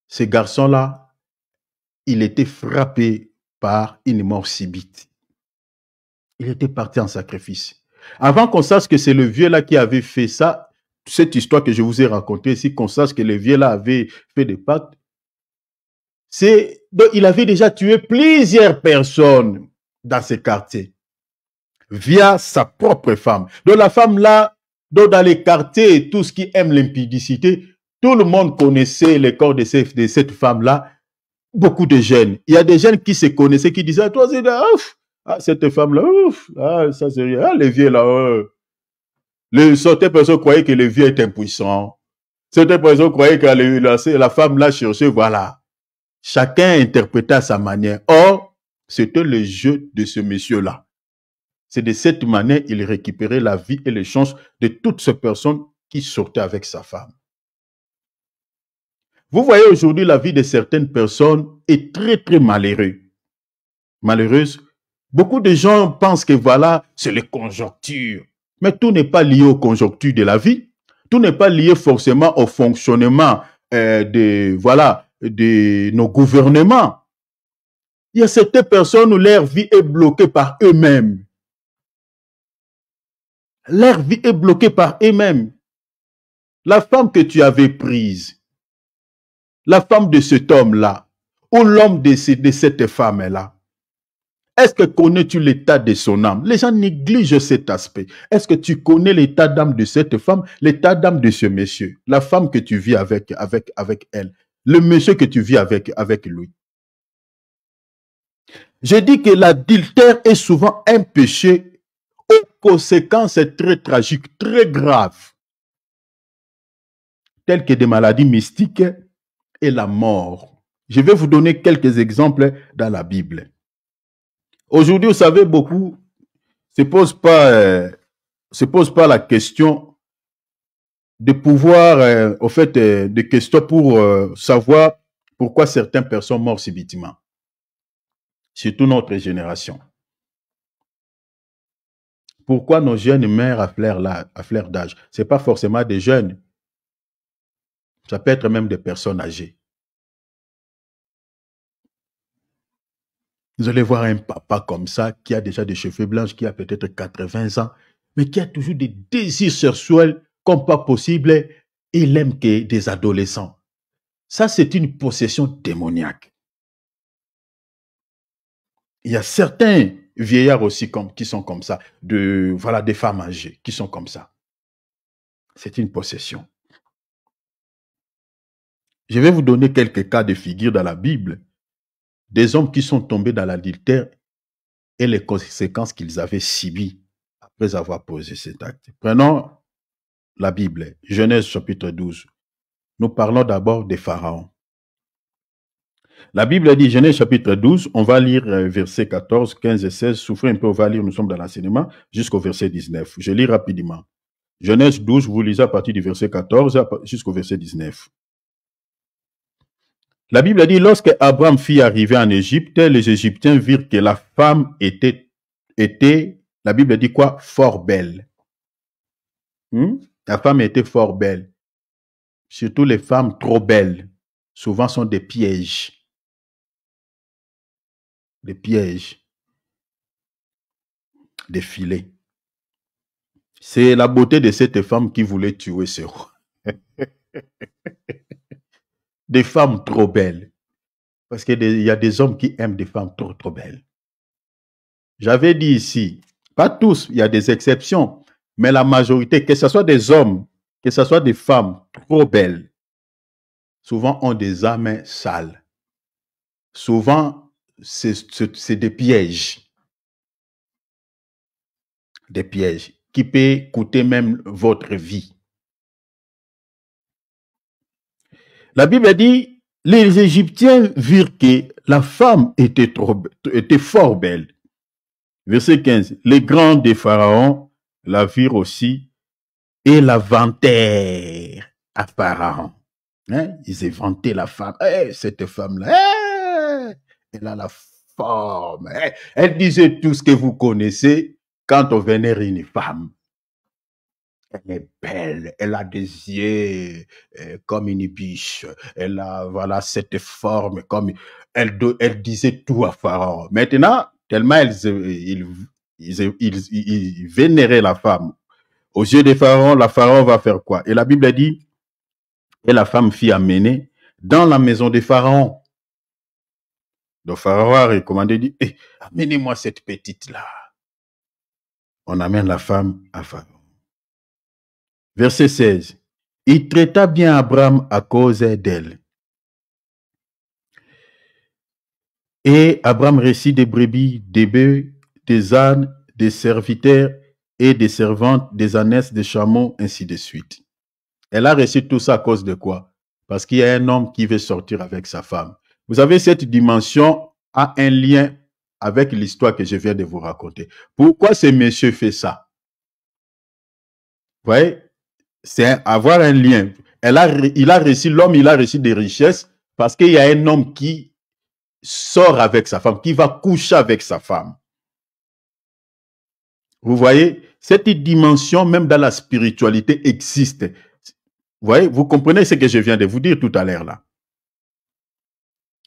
ce garçon-là, il était frappé par une mort subite. Il était parti en sacrifice. Avant qu'on sache que c'est le vieux-là qui avait fait ça, cette histoire que je vous ai racontée ici, qu'on sache que le vieux-là avait fait des pactes, donc il avait déjà tué plusieurs personnes dans ce quartier via sa propre femme. Donc la femme-là, dans les quartiers, tout ce qui aime l'impudicité, tout le monde connaissait le corps de cette femme-là. Beaucoup de jeunes. Il y a des jeunes qui se connaissaient, qui disaient, toi, c'est ouf, ah, cette femme-là, ouf, ah, ça c'est rien, ah, les vieux là, certaines personnes croyaient que le vieux est impuissant. Certaines personnes croyaient que la femme l'a cherché, voilà. Chacun interprétait à sa manière. Or, c'était le jeu de ce monsieur-là. C'est de cette manière qu'il récupérait la vie et les chances de toutes ces personnes qui sortaient avec sa femme. Vous voyez aujourd'hui la vie de certaines personnes est très très malheureuse. Beaucoup de gens pensent que voilà, c'est les conjonctures. Mais tout n'est pas lié aux conjonctures de la vie. Tout n'est pas lié forcément au fonctionnement de nos gouvernements. Il y a certaines personnes où leur vie est bloquée par eux-mêmes. Leur vie est bloquée par eux-mêmes. La femme que tu avais prise, la femme de cet homme-là, ou l'homme de cette femme-là, est-ce que connais-tu l'état de son âme? Les gens négligent cet aspect. Est-ce que tu connais l'état d'âme de cette femme, l'état d'âme de ce monsieur, la femme que tu vis avec elle, le monsieur que tu vis avec lui? Je dis que l'adultère est souvent un péché aux conséquences très tragiques, très graves, telles que des maladies mystiques et la mort. Je vais vous donner quelques exemples dans la Bible. Aujourd'hui, vous savez, beaucoup se posent pas la question de pouvoir, au fait, de questions pour savoir pourquoi certaines personnes meurent subitement. Surtout notre génération. Pourquoi nos jeunes meurent à fleur d'âge? Ce n'est pas forcément des jeunes. Ça peut être même des personnes âgées. Vous allez voir un papa comme ça, qui a déjà des cheveux blancs, qui a peut-être 80 ans, mais qui a toujours des désirs sexuels comme pas possible, et il aime que des adolescents. Ça, c'est une possession démoniaque. Il y a certains vieillards aussi qui sont comme ça, des femmes âgées qui sont comme ça. C'est une possession. Je vais vous donner quelques cas de figure dans la Bible, des hommes qui sont tombés dans l'adultère et les conséquences qu'ils avaient subies après avoir posé cet acte. Prenons la Bible, Genèse chapitre 12. Nous parlons d'abord des pharaons. La Bible dit, Genèse chapitre 12, on va lire versets 14, 15 et 16. Souffrez un peu, on va lire, nous sommes dans l'enseignement, jusqu'au verset 19. Je lis rapidement. Genèse 12, vous lisez à partir du verset 14 jusqu'au verset 19. La Bible dit, lorsque Abraham fit arriver en Égypte, les Égyptiens virent que la femme était, la Bible dit quoi? Fort belle. La femme était fort belle. Surtout les femmes trop belles, souvent sont des pièges. Des pièges. Des filets. C'est la beauté de cette femme qui voulait tuer ce roi. Des femmes trop belles. Parce qu'il y a des hommes qui aiment des femmes trop belles. J'avais dit ici, pas tous, il y a des exceptions, mais la majorité, que ce soit des hommes, que ce soit des femmes trop belles, souvent ont des âmes sales. Souvent, c'est des pièges. Des pièges qui peuvent coûter même votre vie. La Bible dit, les Égyptiens virent que la femme était fort belle. Verset 15. Les grands des pharaons la virent aussi et la vantèrent à Pharaon. Ils vantaient la femme. Cette femme-là, elle a la forme. Elle disait tout ce que vous connaissez quand on vénère une femme. Elle est belle, elle a des yeux comme une biche, elle a cette forme comme elle disait tout à Pharaon. Maintenant, tellement ils vénéraient la femme. Aux yeux de Pharaon, la Pharaon va faire quoi? Et la Bible dit, et la femme fut amenée dans la maison de Pharaon. Donc Pharaon a recommandé, dit, amenez-moi cette petite-là. On amène la femme à Pharaon. Verset 16. Il traita bien Abraham à cause d'elle. Et Abraham récit des brebis, des bœufs, des ânes, des serviteurs et des servantes, des ânesses, des chameaux, ainsi de suite. Elle a réussi tout ça à cause de quoi? Parce qu'il y a un homme qui veut sortir avec sa femme. Vous savez, cette dimension a un lien avec l'histoire que je viens de vous raconter. Pourquoi ce monsieur fait ça? Vous voyez? C'est avoir un lien. L'homme, il a réussi des richesses parce qu'il y a un homme qui sort avec sa femme, qui va coucher avec sa femme. Vous voyez, cette dimension, même dans la spiritualité, existe. Vous voyez, vous comprenez ce que je viens de vous dire tout à l'heure là.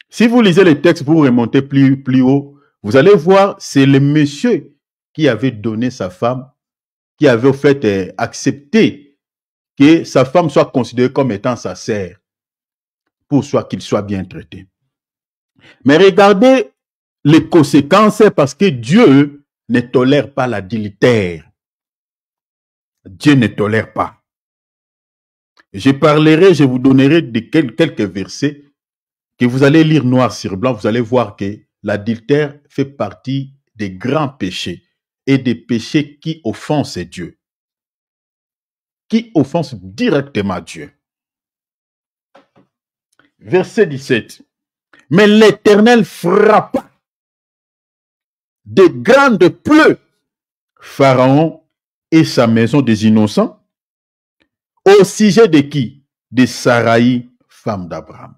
Si vous lisez les textes, vous remontez plus haut, vous allez voir, c'est le monsieur qui avait donné sa femme, qui avait au fait accepté que sa femme soit considérée comme étant sa sœur. pour qu'il soit bien traité. Mais regardez les conséquences, parce que Dieu ne tolère pas l'adultère. Dieu ne tolère pas. Je vous donnerai quelques versets que vous allez lire noir sur blanc. Vous allez voir que l'adultère fait partie des grands péchés et des péchés qui offensent Dieu, qui offensent directement Dieu. Verset 17. Mais l'Éternel frappa de grandes plaies Pharaon et sa maison des innocents, au sujet de qui? De Saraï, femme d'Abraham.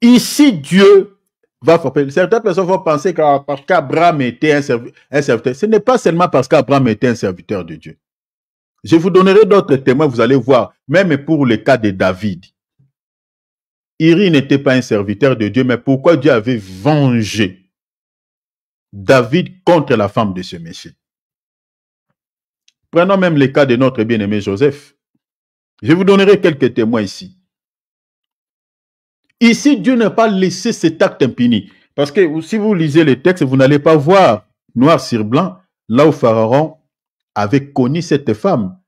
Ici, Dieu va frapper. Certaines personnes vont penser que parce qu'Abraham était un serviteur. Ce n'est pas seulement parce qu'Abraham était un serviteur de Dieu. Je vous donnerai d'autres témoins, vous allez voir, même pour le cas de David. Uri n'était pas un serviteur de Dieu, mais pourquoi Dieu avait vengé David contre la femme de ce monsieur? Prenons même le cas de notre bien-aimé Joseph. Je vous donnerai quelques témoins ici. Ici, Dieu n'a pas laissé cet acte impuni. Parce que si vous lisez les textes, vous n'allez pas voir noir sur blanc là où Pharaon avait connu cette femme.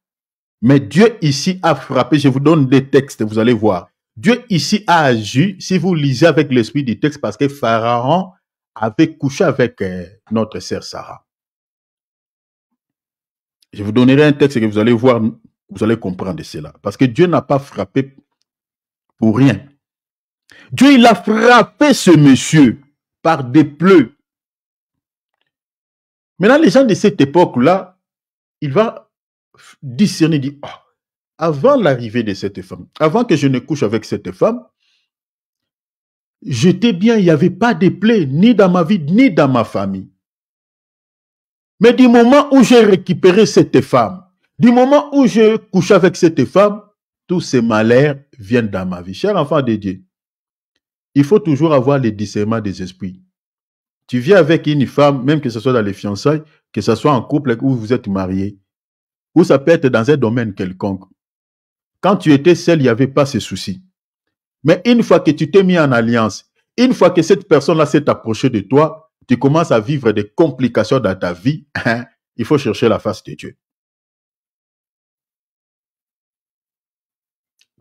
Mais Dieu ici a frappé. Je vous donne des textes, vous allez voir. Dieu ici a agi, si vous lisez avec l'esprit du texte, parce que Pharaon avait couché avec notre sœur Sarah. Je vous donnerai un texte que vous allez voir, vous allez comprendre cela. Parce que Dieu n'a pas frappé pour rien. Dieu, il a frappé ce monsieur par des plaies. Maintenant, les gens de cette époque-là, il va discerner, dire, oh, avant l'arrivée de cette femme, avant que je ne couche avec cette femme, j'étais bien, il n'y avait pas de plaies, ni dans ma vie, ni dans ma famille. Mais du moment où j'ai récupéré cette femme, du moment où je couche avec cette femme, tous ces malheurs viennent dans ma vie. Cher enfant de Dieu, il faut toujours avoir le discernement des esprits. Tu viens avec une femme, même que ce soit dans les fiançailles, que ce soit en couple ou vous êtes marié, ou ça peut être dans un domaine quelconque. Quand tu étais seul, il n'y avait pas ces soucis. Mais une fois que tu t'es mis en alliance, une fois que cette personne-là s'est approchée de toi, tu commences à vivre des complications dans ta vie, il faut chercher la face de Dieu.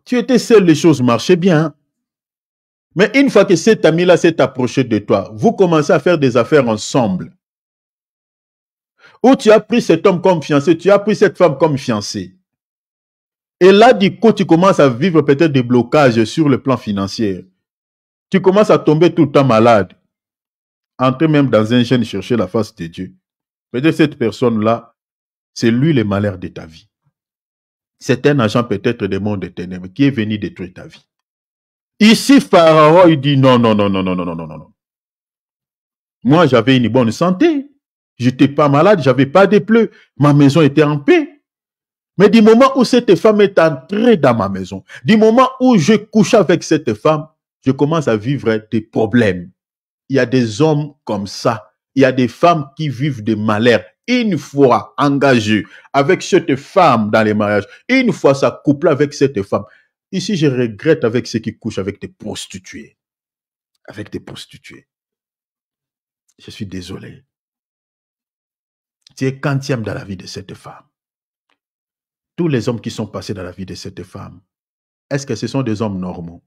Tu étais seul, les choses marchaient bien. Mais une fois que cet ami-là s'est approché de toi, vous commencez à faire des affaires ensemble. Ou tu as pris cet homme comme fiancé, tu as pris cette femme comme fiancée. Et là, du coup, tu commences à vivre peut-être des blocages sur le plan financier. Tu commences à tomber tout le temps malade. Entrer même dans un gène chercher la face de Dieu. Peut-être cette personne-là, c'est lui le malheur de ta vie. C'est un agent peut-être des mondes des ténèbres qui est venu détruire ta vie. Ici, Pharaon, il dit non, non, non, non, non, non, non, non, non. Moi, j'avais une bonne santé. J'étais pas malade, j'avais pas de plaies. Ma maison était en paix. Mais du moment où cette femme est entrée dans ma maison, du moment où je couche avec cette femme, je commence à vivre des problèmes. Il y a des hommes comme ça. Il y a des femmes qui vivent des malheurs. Une fois engagées avec cette femme dans les mariages, une fois ça couple avec cette femme. Ici, je regrette avec ceux qui couchent avec des prostituées. Avec des prostituées. Je suis désolé. Tu es quantième dans la vie de cette femme. Tous les hommes qui sont passés dans la vie de cette femme, est-ce que ce sont des hommes normaux?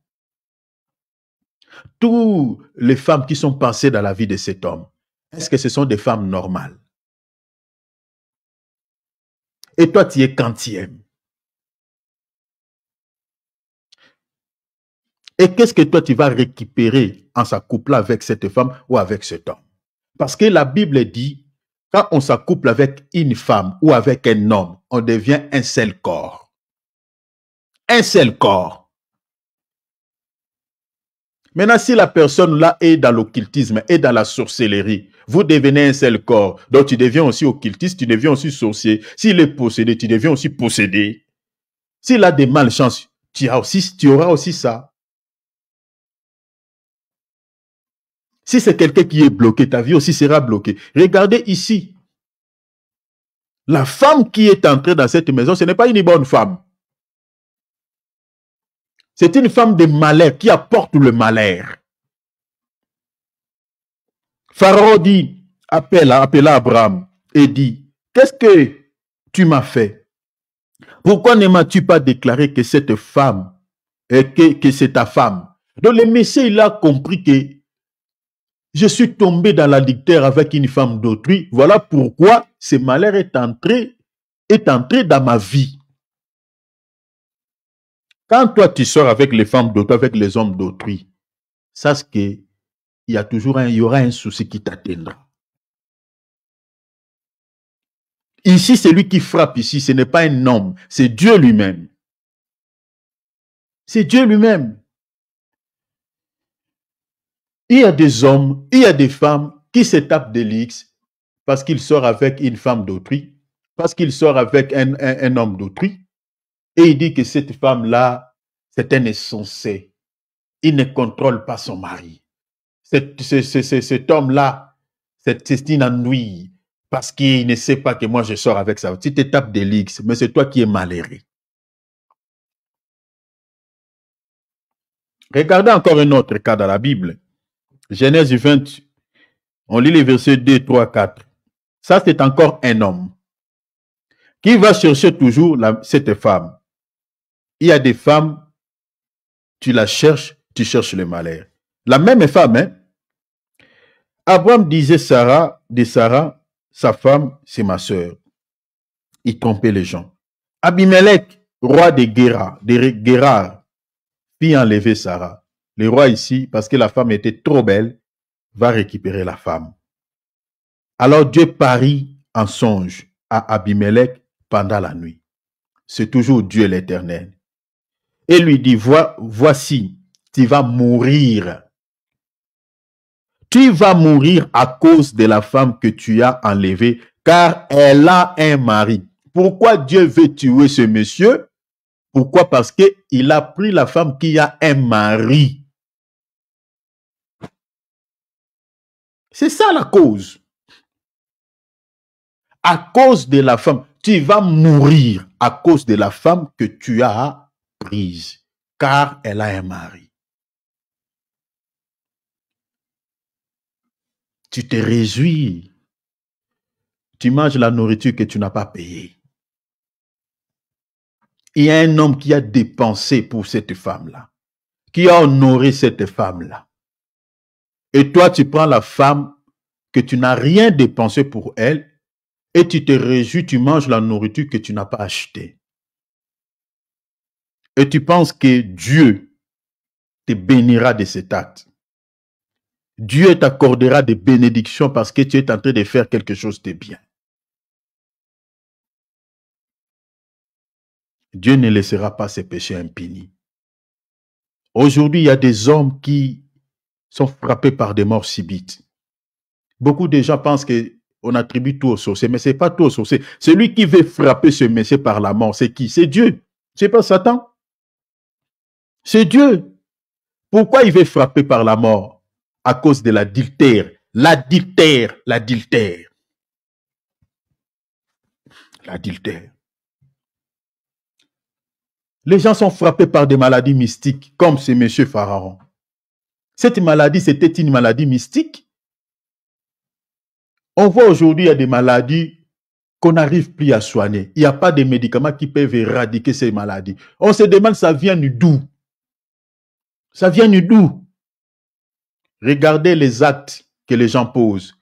Toutes les femmes qui sont passées dans la vie de cet homme, est-ce que ce sont des femmes normales? Et toi, tu es quantième. Et qu'est-ce que toi, tu vas récupérer en s'accouple avec cette femme ou avec cet homme? Parce que la Bible dit, quand on s'accouple avec une femme ou avec un homme, on devient un seul corps. Un seul corps. Maintenant, si la personne là est dans l'occultisme, est dans la sorcellerie, vous devenez un seul corps. Donc, tu deviens aussi occultiste, tu deviens aussi sorcier. S'il est possédé, tu deviens aussi possédé. S'il a des malchances, tu auras aussi ça. Si c'est quelqu'un qui est bloqué, ta vie aussi sera bloquée. Regardez ici. La femme qui est entrée dans cette maison, ce n'est pas une bonne femme. C'est une femme de malheur qui apporte le malheur. Pharaon dit, appela Abraham et dit, qu'est-ce que tu m'as fait? Pourquoi ne m'as-tu pas déclaré que cette femme, que c'est ta femme? Donc le Messie, il a compris que je suis tombé dans l'adultère avec une femme d'autrui. Voilà pourquoi ce malheur est entré dans ma vie. Quand toi tu sors avec les femmes d'autrui, avec les hommes d'autrui, sache qu'il y aura un souci qui t'atteindra. Ici, celui qui frappe ici, ce n'est pas un homme, c'est Dieu lui-même. C'est Dieu lui-même. Il y a des hommes, il y a des femmes qui se tapent des lixes parce qu'ils sortent avec une femme d'autrui, parce qu'ils sortent avec un homme d'autrui, et il dit que cette femme-là, c'est un insensé. Il ne contrôle pas son mari. Cet homme-là, c'est une ennui, parce qu'il ne sait pas que moi je sors avec ça. Tu te tapes des lixes, mais c'est toi qui es malheureux. Regardez encore un autre cas dans la Bible. Genèse 20, on lit les versets 2, 3, 4. Ça, c'est encore un homme qui va chercher toujours cette femme. Il y a des femmes, tu la cherches, tu cherches le malheur. La même femme, hein? Abraham disait de Sarah, sa femme, c'est ma sœur. Il trompait les gens. Abimelech, roi de Guérar, fit enlever Sarah. Le roi ici, parce que la femme était trop belle, va récupérer la femme. Alors Dieu parie en songe à Abimelech pendant la nuit. C'est toujours Dieu l'Éternel. Et lui dit, voici, tu vas mourir. Tu vas mourir à cause de la femme que tu as enlevée, car elle a un mari. Pourquoi Dieu veut tuer ce monsieur? Pourquoi? Parce qu'il a pris la femme qui a un mari. C'est ça la cause. À cause de la femme, tu vas mourir à cause de la femme que tu as prise, car elle a un mari. Tu te réjouis. Tu manges la nourriture que tu n'as pas payée. Il y a un homme qui a dépensé pour cette femme-là, qui a honoré cette femme-là. Et toi, tu prends la femme que tu n'as rien dépensé pour elle, et tu te réjouis, tu manges la nourriture que tu n'as pas achetée. Et tu penses que Dieu te bénira de cet acte. Dieu t'accordera des bénédictions parce que tu es en train de faire quelque chose de bien. Dieu ne laissera pas ses péchés impunis. Aujourd'hui, il y a des hommes qui sont frappés par des morts subites. Beaucoup de gens pensent qu'on attribue tout au sorcier, mais ce n'est pas tout au sorcier. Celui qui veut frapper ce monsieur par la mort, c'est qui? C'est Dieu. Ce n'est pas Satan. C'est Dieu. Pourquoi il veut frapper par la mort? À cause de l'adultère. L'adultère. Les gens sont frappés par des maladies mystiques, comme ce monsieur Pharaon. Cette maladie, c'était une maladie mystique. On voit aujourd'hui, il y a des maladies qu'on n'arrive plus à soigner. Il n'y a pas de médicaments qui peuvent éradiquer ces maladies. On se demande, ça vient d'où? Ça vient d'où? Regardez les actes que les gens posent.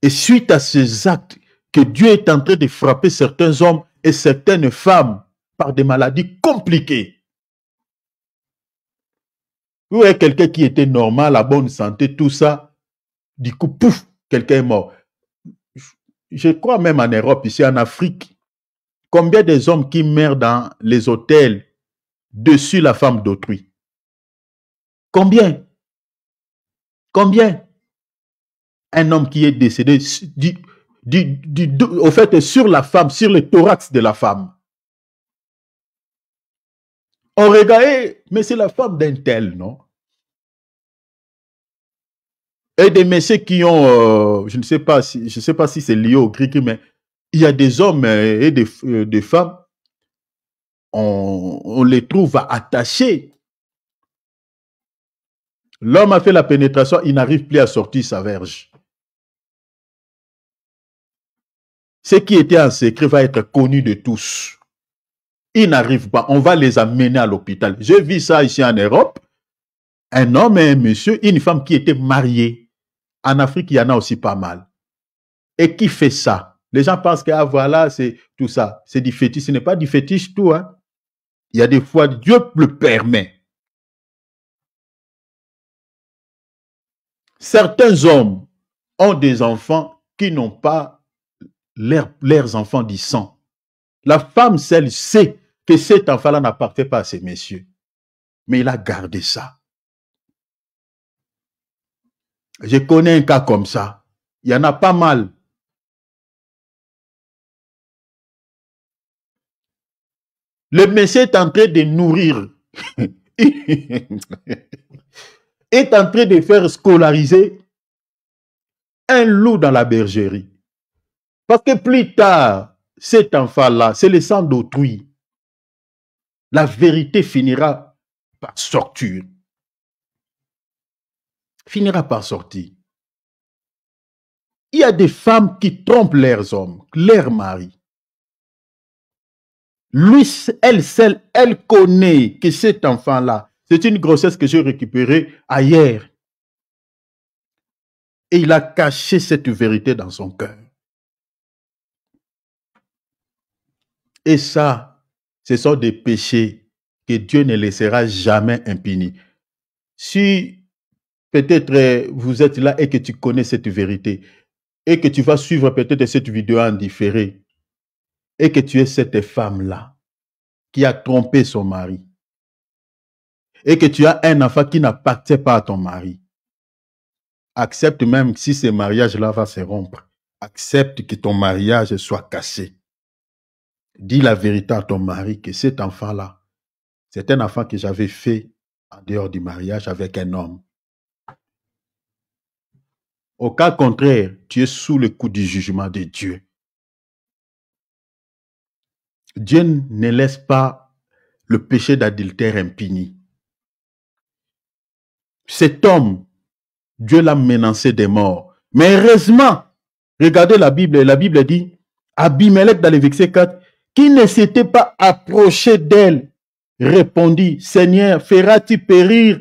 Et suite à ces actes, que Dieu est en train de frapper certains hommes et certaines femmes par des maladies compliquées. Vous voyez quelqu'un qui était normal, à bonne santé, tout ça, du coup, pouf, quelqu'un est mort. Je crois même en Europe, ici en Afrique, combien des hommes qui meurent dans les hôtels dessus la femme d'autrui? Combien? Combien? Un homme qui est décédé au fait, sur la femme, sur le thorax de la femme. On regarde, mais c'est la femme d'un tel, non? Et des messieurs qui ont, je ne sais pas si c'est lié au grec, mais il y a des hommes et des femmes on les trouve attachés. L'homme a fait la pénétration, il n'arrive plus à sortir sa verge. Ce qui était en secret va être connu de tous. Ils n'arrivent pas, on va les amener à l'hôpital. J'ai vu ça ici en Europe. Un homme et un monsieur, une femme qui était mariée. En Afrique, il y en a aussi pas mal. Et qui fait ça? Les gens pensent que, ah, voilà, c'est tout ça. C'est du fétiche. Ce n'est pas du fétiche tout, hein. Il y a des fois, Dieu le permet. Certains hommes ont des enfants qui n'ont pas leurs enfants du sang. La femme, celle, sait que cet enfant-là n'appartient pas à ces messieurs. Mais il a gardé ça. Je connais un cas comme ça. Il y en a pas mal. Le monsieur est en train de nourrir, est en train de faire scolariser un loup dans la bergerie. Parce que plus tard, cet enfant-là, c'est le sang d'autrui. La vérité finira par sortir. Finira par sortir. Il y a des femmes qui trompent leurs hommes, leurs maris. Lui, elle seule, elle connaît que cet enfant-là, c'est une grossesse que j'ai récupérée ailleurs. Et il a caché cette vérité dans son cœur. Et ça, ce sont des péchés que Dieu ne laissera jamais impunis. Si peut-être vous êtes là et que tu connais cette vérité, et que tu vas suivre peut-être cette vidéo en différé, et que tu es cette femme-là qui a trompé son mari, et que tu as un enfant qui n'appartient pas à ton mari, accepte même si ce mariage-là va se rompre. Accepte que ton mariage soit cassé. Dis la vérité à ton mari que cet enfant-là, c'est un enfant que j'avais fait en dehors du mariage avec un homme. Au cas contraire, tu es sous le coup du jugement de Dieu. Dieu ne laisse pas le péché d'adultère impuni. Cet homme, Dieu l'a menacé de mort. Mais heureusement, regardez la Bible dit, Abimelech dans le verset 4, qui ne s'était pas approché d'elle, répondit, Seigneur, feras-tu périr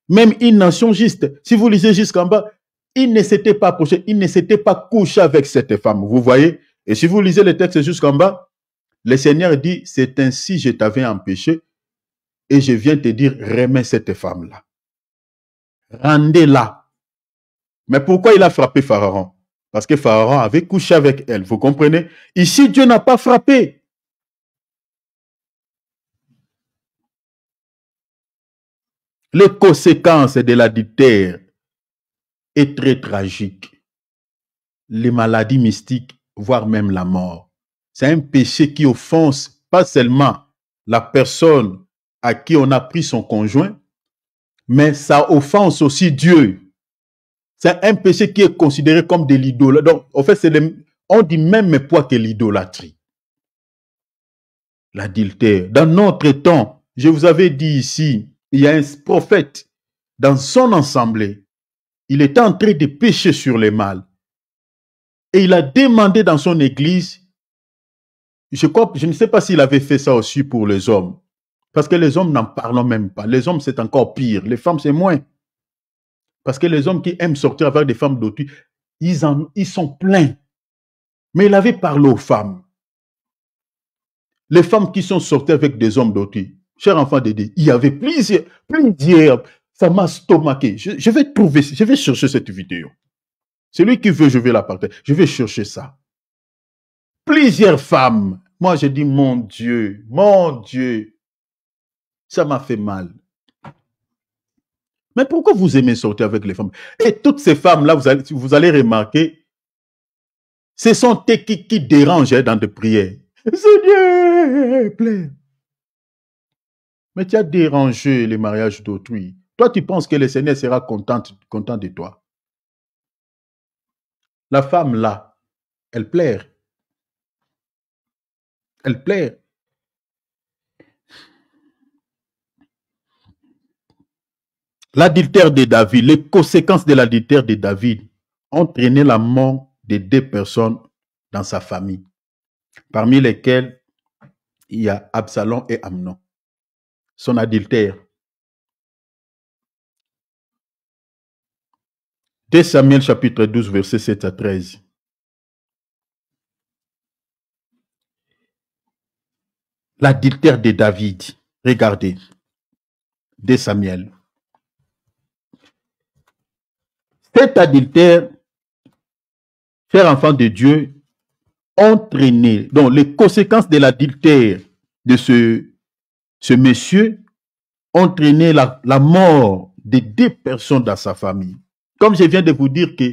même une nation juste? Si vous lisez jusqu'en bas, il ne s'était pas approché, il ne s'était pas couché avec cette femme. Vous voyez? Et si vous lisez le texte jusqu'en bas, le Seigneur dit, c'est ainsi je t'avais empêché et je viens te dire, remets cette femme-là. Rendez-la. Mais pourquoi il a frappé Pharaon? Parce que Pharaon avait couché avec elle. Vous comprenez? Ici, Dieu n'a pas frappé. Les conséquences de l'adultère est très tragique. Les maladies mystiques, voire même la mort. C'est un péché qui offense pas seulement la personne à qui on a pris son conjoint, mais ça offense aussi Dieu. C'est un péché qui est considéré comme de l'idolâtrie. Donc, en fait, on dit même poids que l'idolâtrie. L'adultère. Dans notre temps, je vous avais dit ici, il y a un prophète dans son assemblée. Il était en train de pécher sur les mâles. Et il a demandé dans son église, je ne sais pas s'il avait fait ça aussi pour les hommes. Parce que les hommes n'en parlent même pas. Les hommes, c'est encore pire. Les femmes, c'est moins. Parce que les hommes qui aiment sortir avec des femmes d'autrui, ils sont pleins. Mais il avait parlé aux femmes. Les femmes qui sont sorties avec des hommes d'autrui. Cher enfant de Dieu, il y avait plusieurs. Ça m'a stomaqué. Je vais trouver, je vais chercher cette vidéo. Celui qui veut, je vais la partager. Je vais chercher ça. Plusieurs femmes. Moi, je dis, mon Dieu, ça m'a fait mal. Mais pourquoi vous aimez sortir avec les femmes? Et toutes ces femmes-là, vous allez remarquer, ce sont eux qui dérangent dans des prières. Seigneur, plaît. Mais tu as dérangé les mariages d'autrui. Toi, tu penses que le Seigneur sera content de toi. La femme là, elle plaire. Elle plaire. L'adultère de David, les conséquences de l'adultère de David ont traîné la mort de 2 personnes dans sa famille, parmi lesquelles il y a Absalom et Amnon. Son adultère. 2 Samuel chapitre 12, versets 7 à 13. L'adultère de David. Regardez. 2 Samuel. Cet adultère, chers enfants de Dieu, ont traîné. Donc, les conséquences de l'adultère de ce monsieur ont traîné la mort de 2 personnes dans sa famille. Comme je viens de vous dire que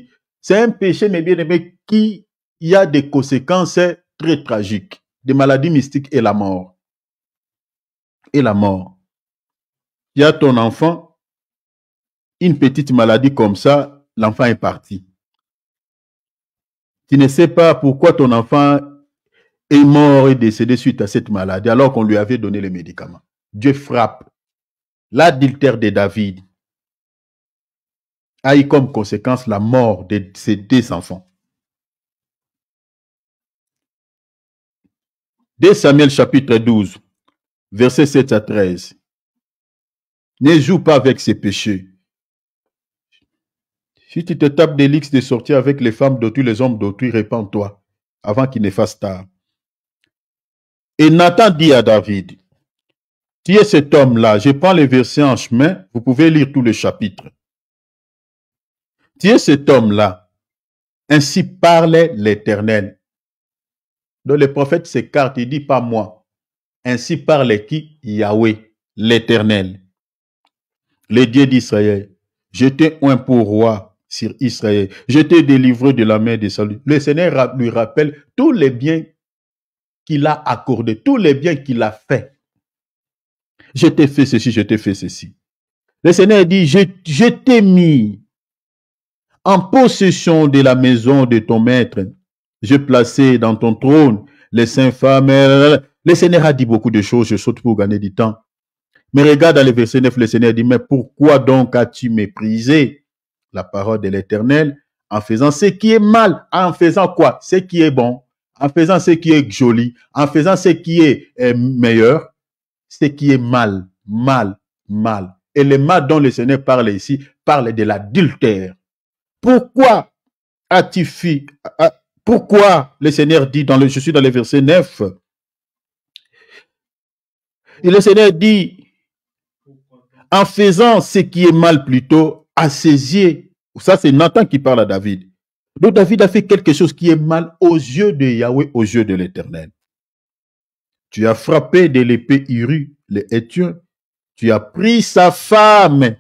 c'est un péché, mais bien aimé, qui a des conséquences très tragiques, des maladies mystiques et la mort. Et la mort. Il y a ton enfant, une petite maladie comme ça, l'enfant est parti. Tu ne sais pas pourquoi ton enfant est mort et décédé suite à cette maladie alors qu'on lui avait donné les médicaments. Dieu frappe. L'adultère de David a eu comme conséquence la mort de ses 2 enfants. 2 Samuel chapitre 12, versets 7 à 13. Ne joue pas avec ses péchés. Si tu te tapes des lix de sortir avec les femmes d'autrui, les hommes d'autrui, répands-toi avant qu'il ne fasse tard. Et Nathan dit à David, tu es cet homme-là, je prends les versets en chemin, vous pouvez lire tout le chapitre. Tu es cet homme-là, ainsi parle l'Éternel. Donc le prophète s'écarte, il dit pas moi. Ainsi parle qui? Yahweh, l'Éternel, le Dieu d'Israël. Je t'ai oint pour roi sur Israël. Je t'ai délivré de la main de Saül. Le Seigneur lui rappelle tous les biens qu'il a accordés, tous les biens qu'il a fait. Je t'ai fait ceci, je t'ai fait ceci. Le Seigneur dit, je t'ai mis en possession de la maison de ton maître. Je placé dans ton trône les 5 femmes. Le Seigneur a dit beaucoup de choses, je saute pour gagner du temps. Mais regarde dans le verset 9, le Seigneur dit, mais pourquoi donc as-tu méprisé la parole de l'Éternel en faisant ce qui est mal? En faisant quoi? Ce qui est bon, en faisant ce qui est joli, en faisant ce qui est meilleur, ce qui est mal, mal, mal. Et le mal dont le Seigneur parle ici, parle de l'adultère. Pourquoi as-tu fait? Pourquoi le Seigneur dit, je suis dans le verset 9, et le Seigneur dit, en faisant ce qui est mal plutôt, à ses yeux. Ça, c'est Nathan qui parle à David. Donc, David a fait quelque chose qui est mal aux yeux de Yahweh, aux yeux de l'Éternel. Tu as frappé de l'épée Uri, le Héthien. Tu as pris sa femme,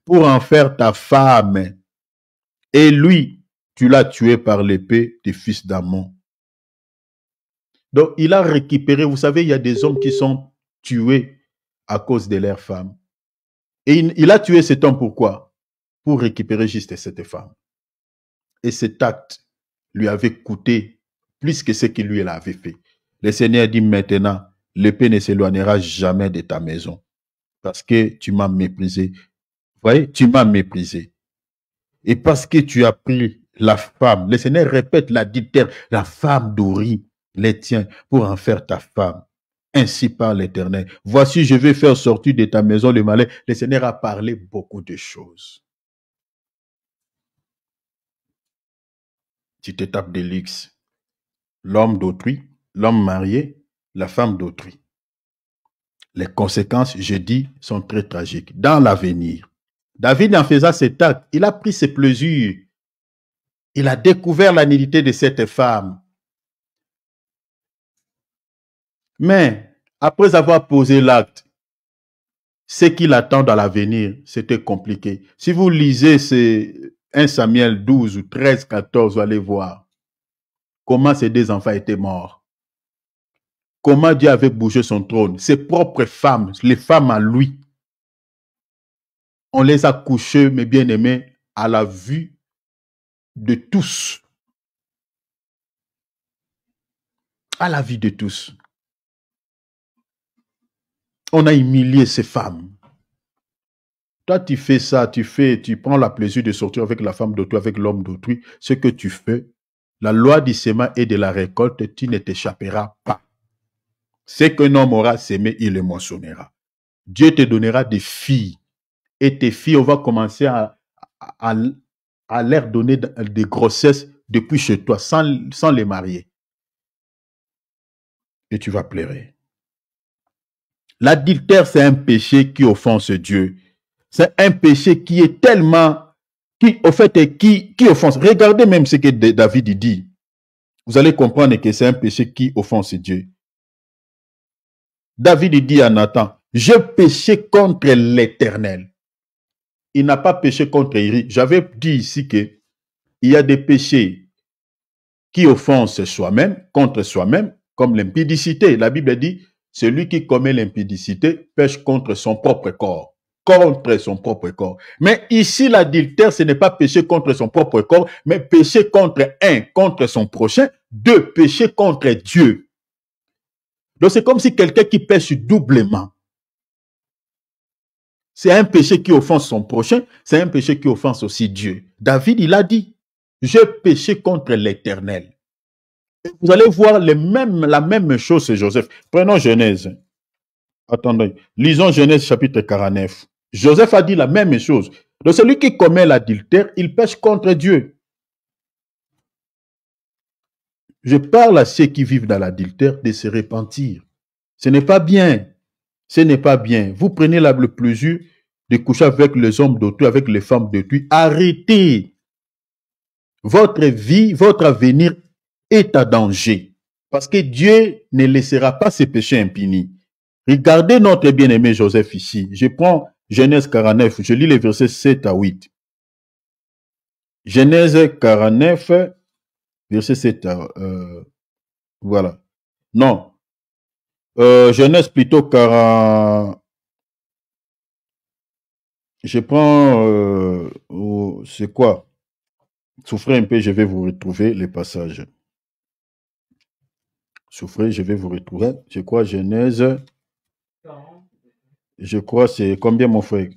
pour en faire ta femme. Et lui, tu l'as tué par l'épée des fils d'Ammon. Donc, il a récupéré, vous savez, il y a des hommes qui sont tués à cause de leurs femmes. Et il a tué cet homme pourquoi? Pour récupérer juste cette femme. Et cet acte lui avait coûté plus que ce qu'il lui avait fait. Le Seigneur dit maintenant, l'épée ne s'éloignera jamais de ta maison. Parce que tu m'as méprisé. Vous voyez, tu m'as méprisé. Et parce que tu as pris la femme, le Seigneur répète l'adultère, la femme d'Uri, les tiens, pour en faire ta femme. Ainsi parle l'Éternel. Voici, je vais faire sortir de ta maison le malin. Le Seigneur a parlé beaucoup de choses. Tu te tapes des luxe. L'homme d'autrui, l'homme marié, la femme d'autrui. Les conséquences, je dis, sont très tragiques. Dans l'avenir, David, en faisant cet acte, il a pris ses plaisirs. Il a découvert la nudité de cette femme. Mais, après avoir posé l'acte, ce qu'il attend dans l'avenir, c'était compliqué. Si vous lisez 1 Samuel 12 ou 13, 14, vous allez voir comment ces 2 enfants étaient morts. Comment Dieu avait bougé son trône. Ses propres femmes, les femmes à lui, on les a couchées, mes bien-aimés, à la vue de tous. À la vue de tous. On a humilié ces femmes. Toi, tu fais ça, tu prends la plaisir de sortir avec la femme d'autrui, avec l'homme d'autrui. Ce que tu fais, la loi du sément et de la récolte, tu ne t'échapperas pas. Ce qu'un homme aura sémé, il le moissonnera. Dieu te donnera des filles. Et tes filles, on va commencer à leur donner des grossesses depuis chez toi, sans les marier. Et tu vas pleurer. L'adultère, c'est un péché qui offense Dieu. C'est un péché qui est tellement, qui offense. Regardez même ce que David dit. Vous allez comprendre que c'est un péché qui offense Dieu. David dit à Nathan, j'ai péché contre l'Éternel. Il n'a pas péché contre Iri. J'avais dit ici que il y a des péchés qui offensent soi-même, contre soi-même, comme l'impudicité. La Bible dit, celui qui commet l'impudicité pêche contre son propre corps. Contre son propre corps. Mais ici, l'adultère, ce n'est pas pécher contre son propre corps, mais pécher contre son prochain, deux, pécher contre Dieu. Donc c'est comme si quelqu'un qui pêche doublement. C'est un péché qui offense son prochain, c'est un péché qui offense aussi Dieu. David, il a dit, j'ai péché contre l'Éternel. Vous allez voir la même chose chez Joseph. Prenons Genèse. Attendez, lisons Genèse chapitre 49. Joseph a dit la même chose. Donc celui qui commet l'adultère, il pêche contre Dieu. Je parle à ceux qui vivent dans l'adultère de se repentir. Ce n'est pas bien. Ce n'est pas bien. Vous prenez le plaisir de coucher avec les hommes d'autrui, avec les femmes d'autrui. Arrêtez. Votre vie, votre avenir est à danger. Parce que Dieu ne laissera pas ses péchés impunis. Regardez notre bien-aimé Joseph ici. Je prends Genèse 49, je lis les versets 7 à 8. Genèse 49, verset 7 à... voilà. Non. Genèse plutôt 40... Je prends... c'est quoi? Souffrez un peu, je vais vous retrouver les passages. Souffrez, je vais vous retrouver. Je crois Genèse... Je crois c'est combien mon frère?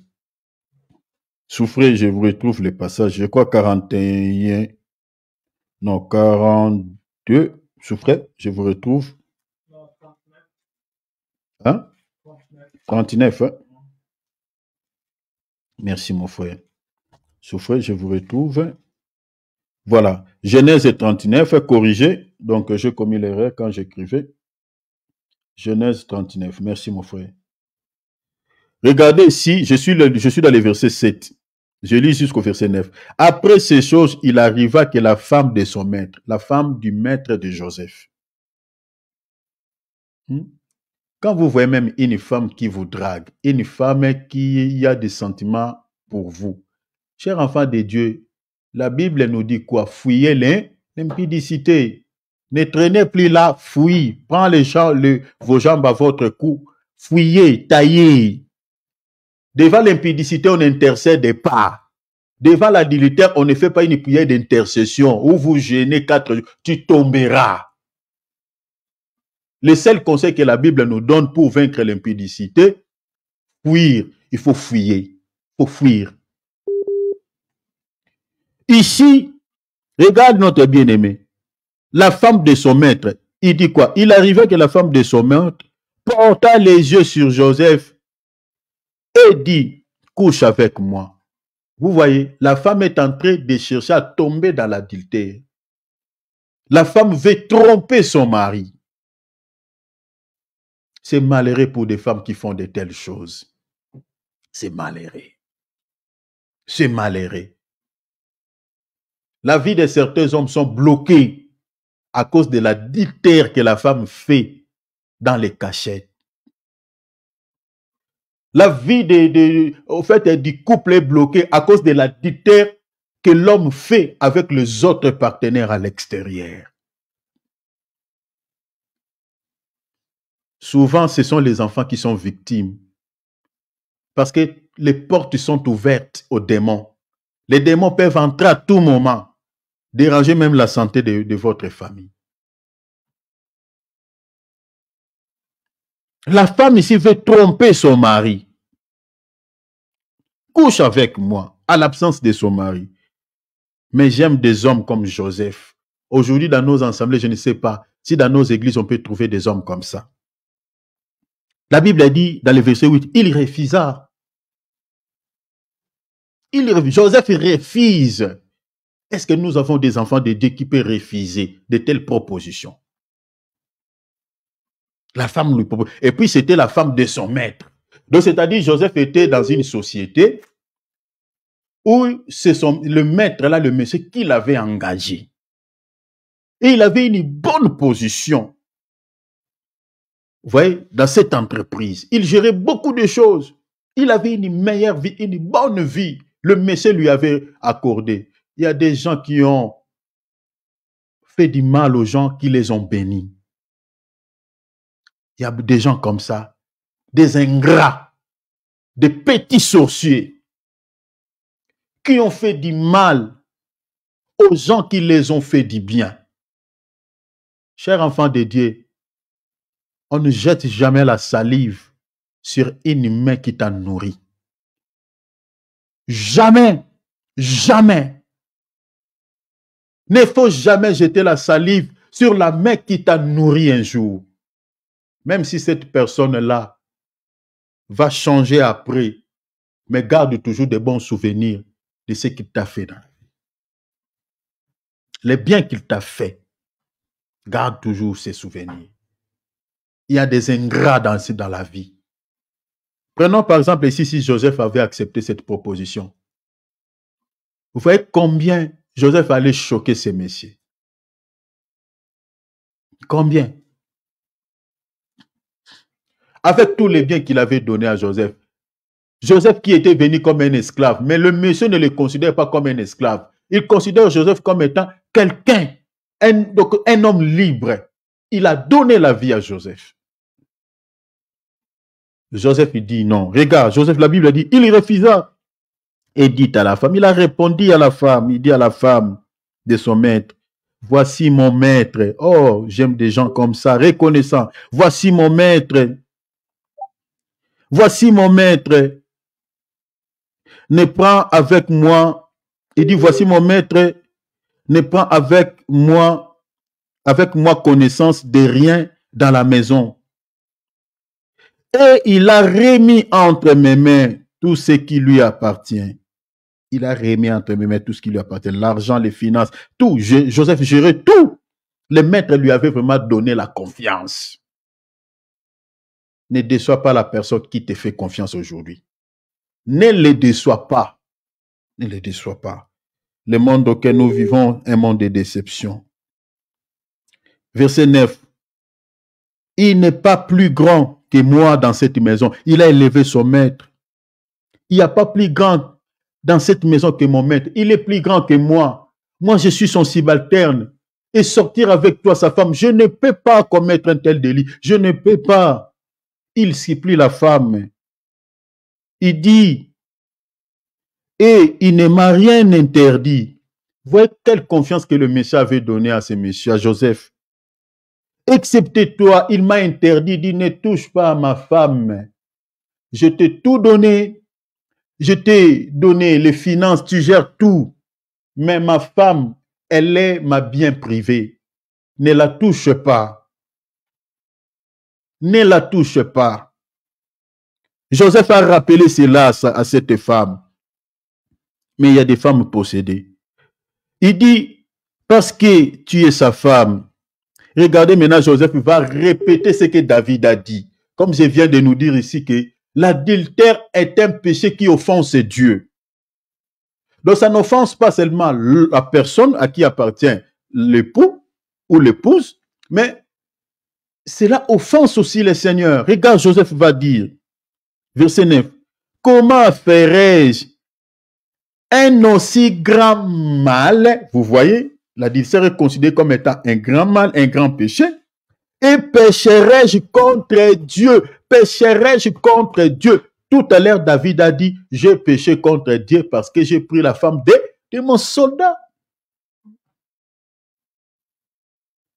Souffrez, je vous retrouve les passages. Je crois 41... Non, 42. Souffrez, je vous retrouve. Hein? 39. Hein? Merci mon frère. Souffrez, je vous retrouve. Voilà. Genèse 39, corrigé. Donc, j'ai commis l'erreur quand j'écrivais. Genèse 39. Merci mon frère. Regardez ici, je suis dans le verset 7. Je lis jusqu'au verset 9. Après ces choses, il arriva que la femme de son maître, la femme du maître de Joseph. Quand vous voyez même une femme qui vous drague, une femme qui a des sentiments pour vous, chers enfants de Dieu, la Bible nous dit quoi? Fuyez l'impudicité. Ne traînez plus là, fuyez. Prends vos jambes à votre cou. Fuyez, taillez. Devant l'impudicité, on n'intercède pas. Devant l'adultère, on ne fait pas une prière d'intercession où vous gênez 4 jours. Tu tomberas. Le seul conseil que la Bible nous donne pour vaincre l'impudicité, fuir. Il faut fuir. Il faut fuir. Ici, regarde notre bien-aimé. La femme de son maître, il dit quoi? Il arrivait que la femme de son maître porta les yeux sur Joseph et dit, couche avec moi. Vous voyez, la femme est en train de chercher à tomber dans l'adultère. La femme veut tromper son mari. C'est malheureux pour des femmes qui font de telles choses. C'est malheureux. C'est malheureux. La vie de certains hommes sont bloqués à cause de l'adultère que la femme fait dans les cachettes. La vie au fait, du couple est bloquée à cause de l'adultère que l'homme fait avec les autres partenaires à l'extérieur. Souvent, ce sont les enfants qui sont victimes. Parce que les portes sont ouvertes aux démons. Les démons peuvent entrer à tout moment, déranger même la santé de votre famille. La femme ici veut tromper son mari. couche avec moi, à l'absence de son mari. Mais j'aime des hommes comme Joseph. Aujourd'hui, dans nos assemblées, je ne sais pas si dans nos églises, on peut trouver des hommes comme ça. La Bible a dit, dans le verset 8, il refusa. Joseph refuse. Est-ce que nous avons des enfants de Dieu qui peuvent refuser de telles propositions? La femme lui propose. Et puis, c'était la femme de son maître. Donc, c'est-à-dire, Joseph était dans une société où c'est le maître, là, le monsieur qui l'avait engagé. Et il avait une bonne position. Vous voyez, dans cette entreprise, il gérait beaucoup de choses. Il avait une meilleure vie, une bonne vie. Le monsieur lui avait accordé. Il y a des gens qui ont fait du mal aux gens qui les ont bénis. Il y a des gens comme ça, des ingrats, des petits sorciers qui ont fait du mal aux gens qui les ont fait du bien. Chers enfants de Dieu, on ne jette jamais la salive sur une main qui t'a nourri. Jamais, jamais. Ne faut jamais jeter la salive sur la main qui t'a nourri un jour. Même si cette personne-là va changer après, mais garde toujours des bons souvenirs de ce qu'il t'a fait dans la vie. Les biens qu'il t'a fait, garde toujours ces souvenirs. Il y a des ingrats dans la vie. Prenons par exemple ici si Joseph avait accepté cette proposition. Vous voyez combien Joseph allait choquer ces messieurs. Combien? Avec tous les biens qu'il avait donnés à Joseph. Joseph qui était venu comme un esclave, mais le monsieur ne le considère pas comme un esclave. Il considère Joseph comme étant quelqu'un, un homme libre. Il a donné la vie à Joseph. Joseph, il dit non. Regarde, Joseph, la Bible a dit, il refusa. Et dit à la femme, il a répondu à la femme, il dit à la femme de son maître, voici mon maître. Oh, j'aime des gens comme ça, reconnaissants. Voici mon maître. Voici mon maître. Ne prends avec moi. Il dit, voici mon maître. Ne prends avec moi connaissance de rien dans la maison. Et il a remis entre mes mains tout ce qui lui appartient. Il a remis entre mes mains tout ce qui lui appartient. L'argent, les finances, tout. Joseph gérait tout. Le maître lui avait vraiment donné la confiance. Ne déçois pas la personne qui te fait confiance aujourd'hui. Ne le déçois pas. Ne le déçois pas. Le monde auquel nous vivons est un monde de déception. Verset 9. Il n'est pas plus grand que moi dans cette maison. Il a élevé son maître. Il n'y a pas plus grand dans cette maison que mon maître. Il est plus grand que moi. Moi, je suis son subalterne. Et sortir avec toi, sa femme, je ne peux pas commettre un tel délit. Je ne peux pas. Il supplie la femme. Il dit, et il ne m'a rien interdit. Vous voyez quelle confiance que le monsieur avait donnée à ce monsieur, à Joseph. Excepté toi, il m'a interdit, dit, ne touche pas à ma femme. Je t'ai tout donné. Je t'ai donné les finances, tu gères tout. Mais ma femme, elle est ma bien privée. Ne la touche pas. Ne la touche pas. Joseph a rappelé cela à cette femme. Mais il y a des femmes possédées. Il dit, parce que tu es sa femme. Regardez maintenant, Joseph va répéter ce que David a dit. Comme je viens de nous dire ici que l'adultère est un péché qui offense Dieu. Donc ça n'offense pas seulement la personne à qui appartient l'époux ou l'épouse, mais cela offense aussi le Seigneur. Regarde, Joseph va dire, verset 9, comment ferais-je un aussi grand mal? Vous voyez, l'adultère est considéré comme étant un grand mal, un grand péché. Et pécherai-je contre Dieu? Pécherai-je contre Dieu? Tout à l'heure, David a dit, j'ai péché contre Dieu parce que j'ai pris la femme de mon soldat.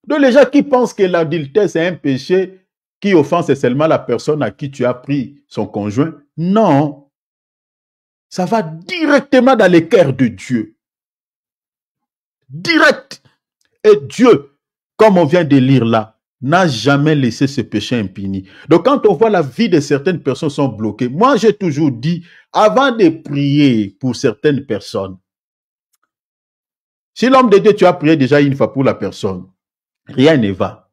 Donc les gens qui pensent que l'adultère, c'est un péché qui offense seulement la personne à qui tu as pris son conjoint, non. Ça va directement dans les cœurs de Dieu. Direct. Et Dieu, comme on vient de lire là, n'a jamais laissé ce péché impuni. Donc quand on voit la vie de certaines personnes sont bloquées, moi j'ai toujours dit, avant de prier pour certaines personnes, si l'homme de Dieu, tu as prié déjà une fois pour la personne, rien ne va.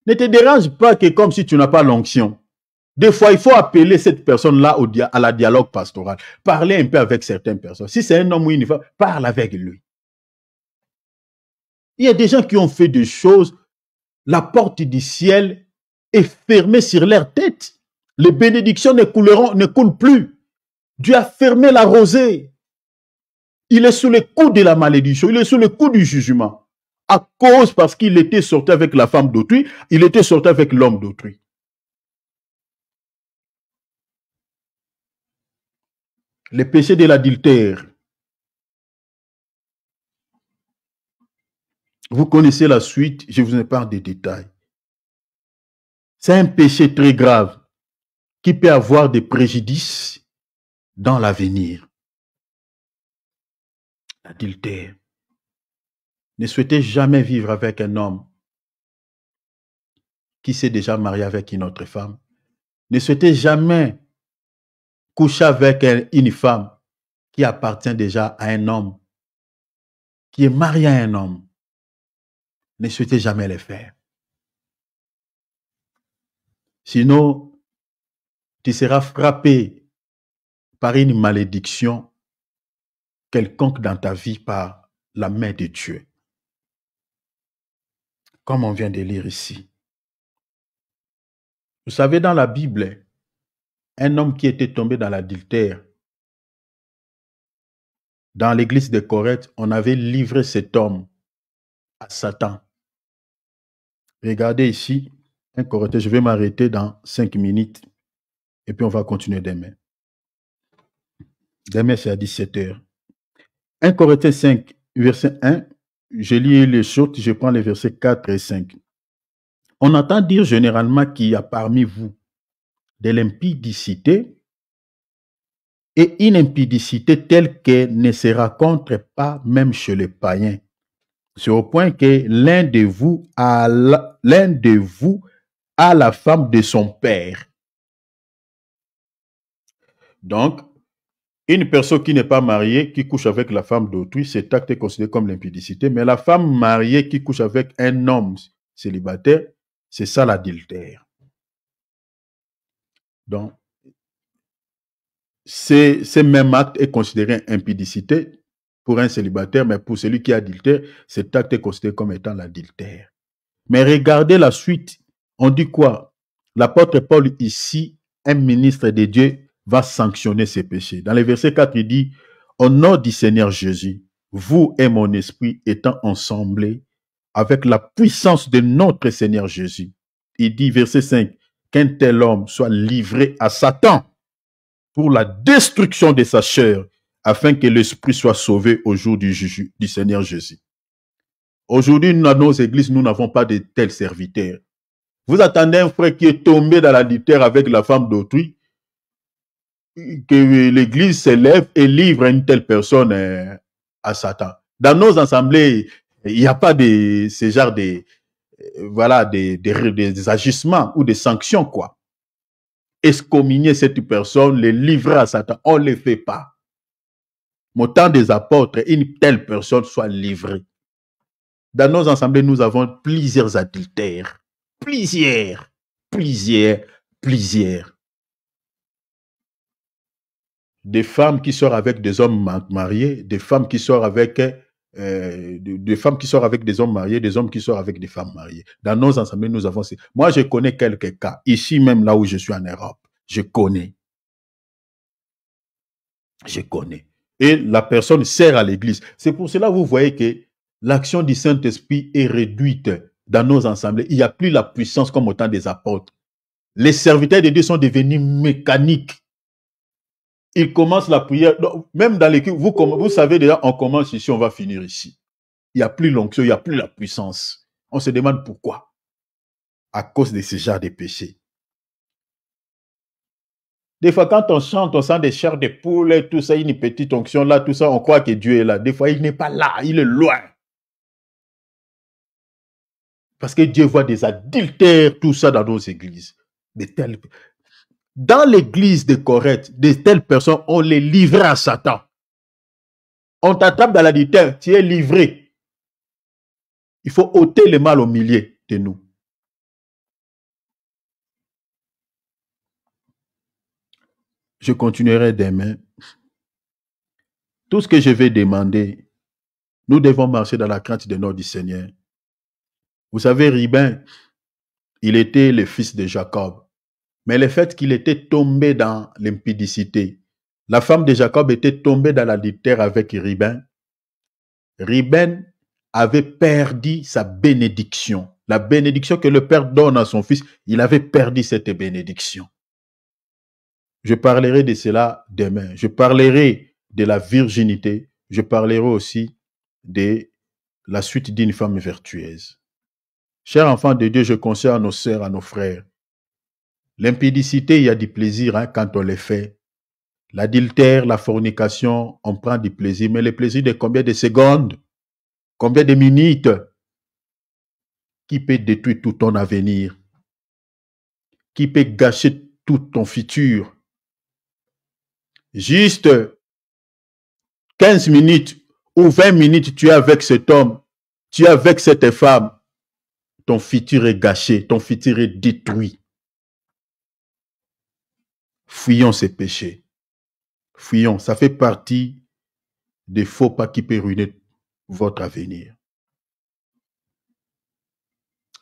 Ne te dérange pas que comme si tu n'as pas l'onction. Des fois, il faut appeler cette personne-là à la dialogue pastoral. Parler un peu avec certaines personnes. Si c'est un homme ou une femme, parle avec lui. Il y a des gens qui ont fait des choses, la porte du ciel est fermée sur leur tête. Les bénédictions ne coulent plus. Dieu a fermé la rosée. Il est sous le coup de la malédiction, il est sous le coup du jugement. À cause, parce qu'il était sorti avec la femme d'autrui, il était sorti avec l'homme d'autrui. Le péché de l'adultère. Vous connaissez la suite, je vous épargne des détails. C'est un péché très grave qui peut avoir des préjudices dans l'avenir. L'adultère. Ne souhaitez jamais vivre avec un homme qui s'est déjà marié avec une autre femme. Ne souhaitez jamais coucher avec une femme qui appartient déjà à un homme, qui est marié à un homme. Ne souhaitez jamais le faire. Sinon, tu seras frappé par une malédiction quelconque dans ta vie par la main de Dieu. Comme on vient de lire ici. Vous savez, dans la Bible, un homme qui était tombé dans l'adultère, dans l'église de Corinthe, on avait livré cet homme à Satan. Regardez ici, 1 Corinthiens, je vais m'arrêter dans 5 minutes et puis on va continuer demain. Demain, c'est à 17h. 1 Corinthiens 5, verset 1, je lis les shorts, je prends les versets 4 et 5. On entend dire généralement qu'il y a parmi vous de l'impudicité et une impudicité telle qu'elle ne se rencontre pas même chez les païens. C'est au point que l'un de vous a la femme de son père. Donc, une personne qui n'est pas mariée, qui couche avec la femme d'autrui, cet acte est considéré comme l'impudicité. Mais la femme mariée qui couche avec un homme célibataire, c'est ça l'adultère. Donc, ce même acte est considéré impudicité pour un célibataire, mais pour celui qui est adultère, cet acte est considéré comme étant l'adultère. Mais regardez la suite. On dit quoi? L'apôtre Paul ici, un ministre de Dieu, va sanctionner ses péchés. Dans le verset 4, il dit, au nom du Seigneur Jésus, vous et mon esprit étant ensemblés avec la puissance de notre Seigneur Jésus. Il dit, verset 5, qu'un tel homme soit livré à Satan pour la destruction de sa chair, afin que l'esprit soit sauvé au jour du Seigneur Jésus. Aujourd'hui, dans nos églises, nous n'avons pas de tels serviteurs. Vous attendez un frère qui est tombé dans l'adultère avec la femme d'autrui, que l'église s'élève et livre une telle personne à Satan. Dans nos assemblées, il n'y a pas de ce genre de voilà, des agissements ou des sanctions, quoi. Excommunier cette personne, les livrer à Satan, on ne le fait pas. Au temps des apôtres, une telle personne soit livrée. Dans nos assemblées, nous avons plusieurs adultères. Plusieurs. Des femmes qui sortent avec des hommes mariés, des femmes qui sortent avec des femmes qui sortent avec des hommes mariés, des hommes qui sortent avec des femmes mariées. Dans nos assemblées, nous avons... Moi, je connais quelques cas. Ici même, là où je suis en Europe, je connais. Et la personne sert à l'église. C'est pour cela que vous voyez que l'action du Saint-Esprit est réduite dans nos assemblées. Il n'y a plus la puissance comme au temps des apôtres. Les serviteurs de Dieu sont devenus mécaniques. Ils commencent la prière. Donc, même dans l'équipe, vous savez déjà, on commence ici, on va finir ici. Il n'y a plus l'onction, il n'y a plus la puissance. On se demande pourquoi. À cause de ce genre de péché. Des fois, quand on chante, on sent des chairs de poule et tout ça, une petite onction là, tout ça, on croit que Dieu est là. Des fois, il n'est pas là, il est loin. Parce que Dieu voit des adultères, tout ça dans nos églises. Dans l'église de Corinthe, de telles personnes, on les livrait à Satan. On t'attrape dans l'adultère, tu es livré. Il faut ôter le mal au milieu de nous. Je continuerai demain. Tout ce que je vais demander, nous devons marcher dans la crainte de notre Seigneur. Vous savez, Ribin, il était le fils de Jacob. Mais le fait qu'il était tombé dans l'impudicité, la femme de Jacob était tombée dans l'adultère avec Ribin. Ribin avait perdu sa bénédiction. La bénédiction que le Père donne à son fils, il avait perdu cette bénédiction. Je parlerai de cela demain. Je parlerai de la virginité. Je parlerai aussi de la suite d'une femme vertueuse. Chers enfants de Dieu, je conseille à nos sœurs, à nos frères, l'impudicité, il y a du plaisir quand on les fait. L'adultère, la fornication, on prend du plaisir. Mais le plaisir de combien de secondes? Combien de minutes? Qui peut détruire tout ton avenir? Qui peut gâcher tout ton futur? Juste 15 minutes ou 20 minutes, tu es avec cet homme, tu es avec cette femme. Ton futur est gâché, ton futur est détruit. Fuyons ces péchés. Fuyons, ça fait partie des faux pas qui peuvent ruiner votre avenir.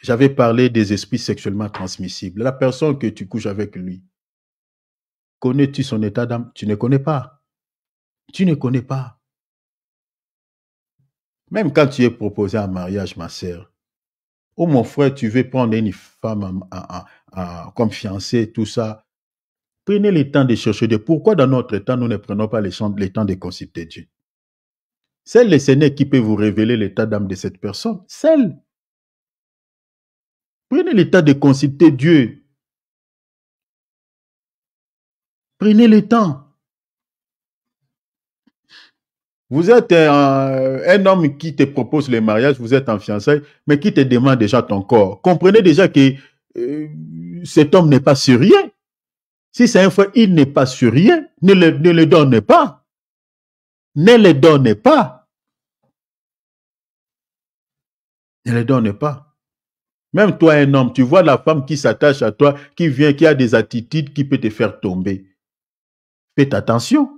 J'avais parlé des esprits sexuellement transmissibles. La personne que tu couches avec lui, connais-tu son état d'âme? Tu ne connais pas. Tu ne connais pas. Même quand tu es proposé en mariage, ma sœur, ou mon frère, tu veux prendre une femme comme fiancée, tout ça, prenez le temps de chercher Dieu. Pourquoi dans notre temps, nous ne prenons pas le temps de consulter Dieu? C'est le Seigneur qui peut vous révéler l'état d'âme de cette personne. Seul. Prenez le temps de consulter Dieu. Prenez le temps. Vous êtes un homme qui te propose le mariage, vous êtes en fiançailles, mais qui te demande déjà ton corps. Comprenez déjà que cet homme n'est pas sur rien. Si c'est un frère, il n'est pas sur rien. Ne le donne pas. Ne le donne pas. Ne le donne pas. Même toi, un homme, tu vois la femme qui s'attache à toi, qui vient, qui a des attitudes qui peut te faire tomber. Faites attention.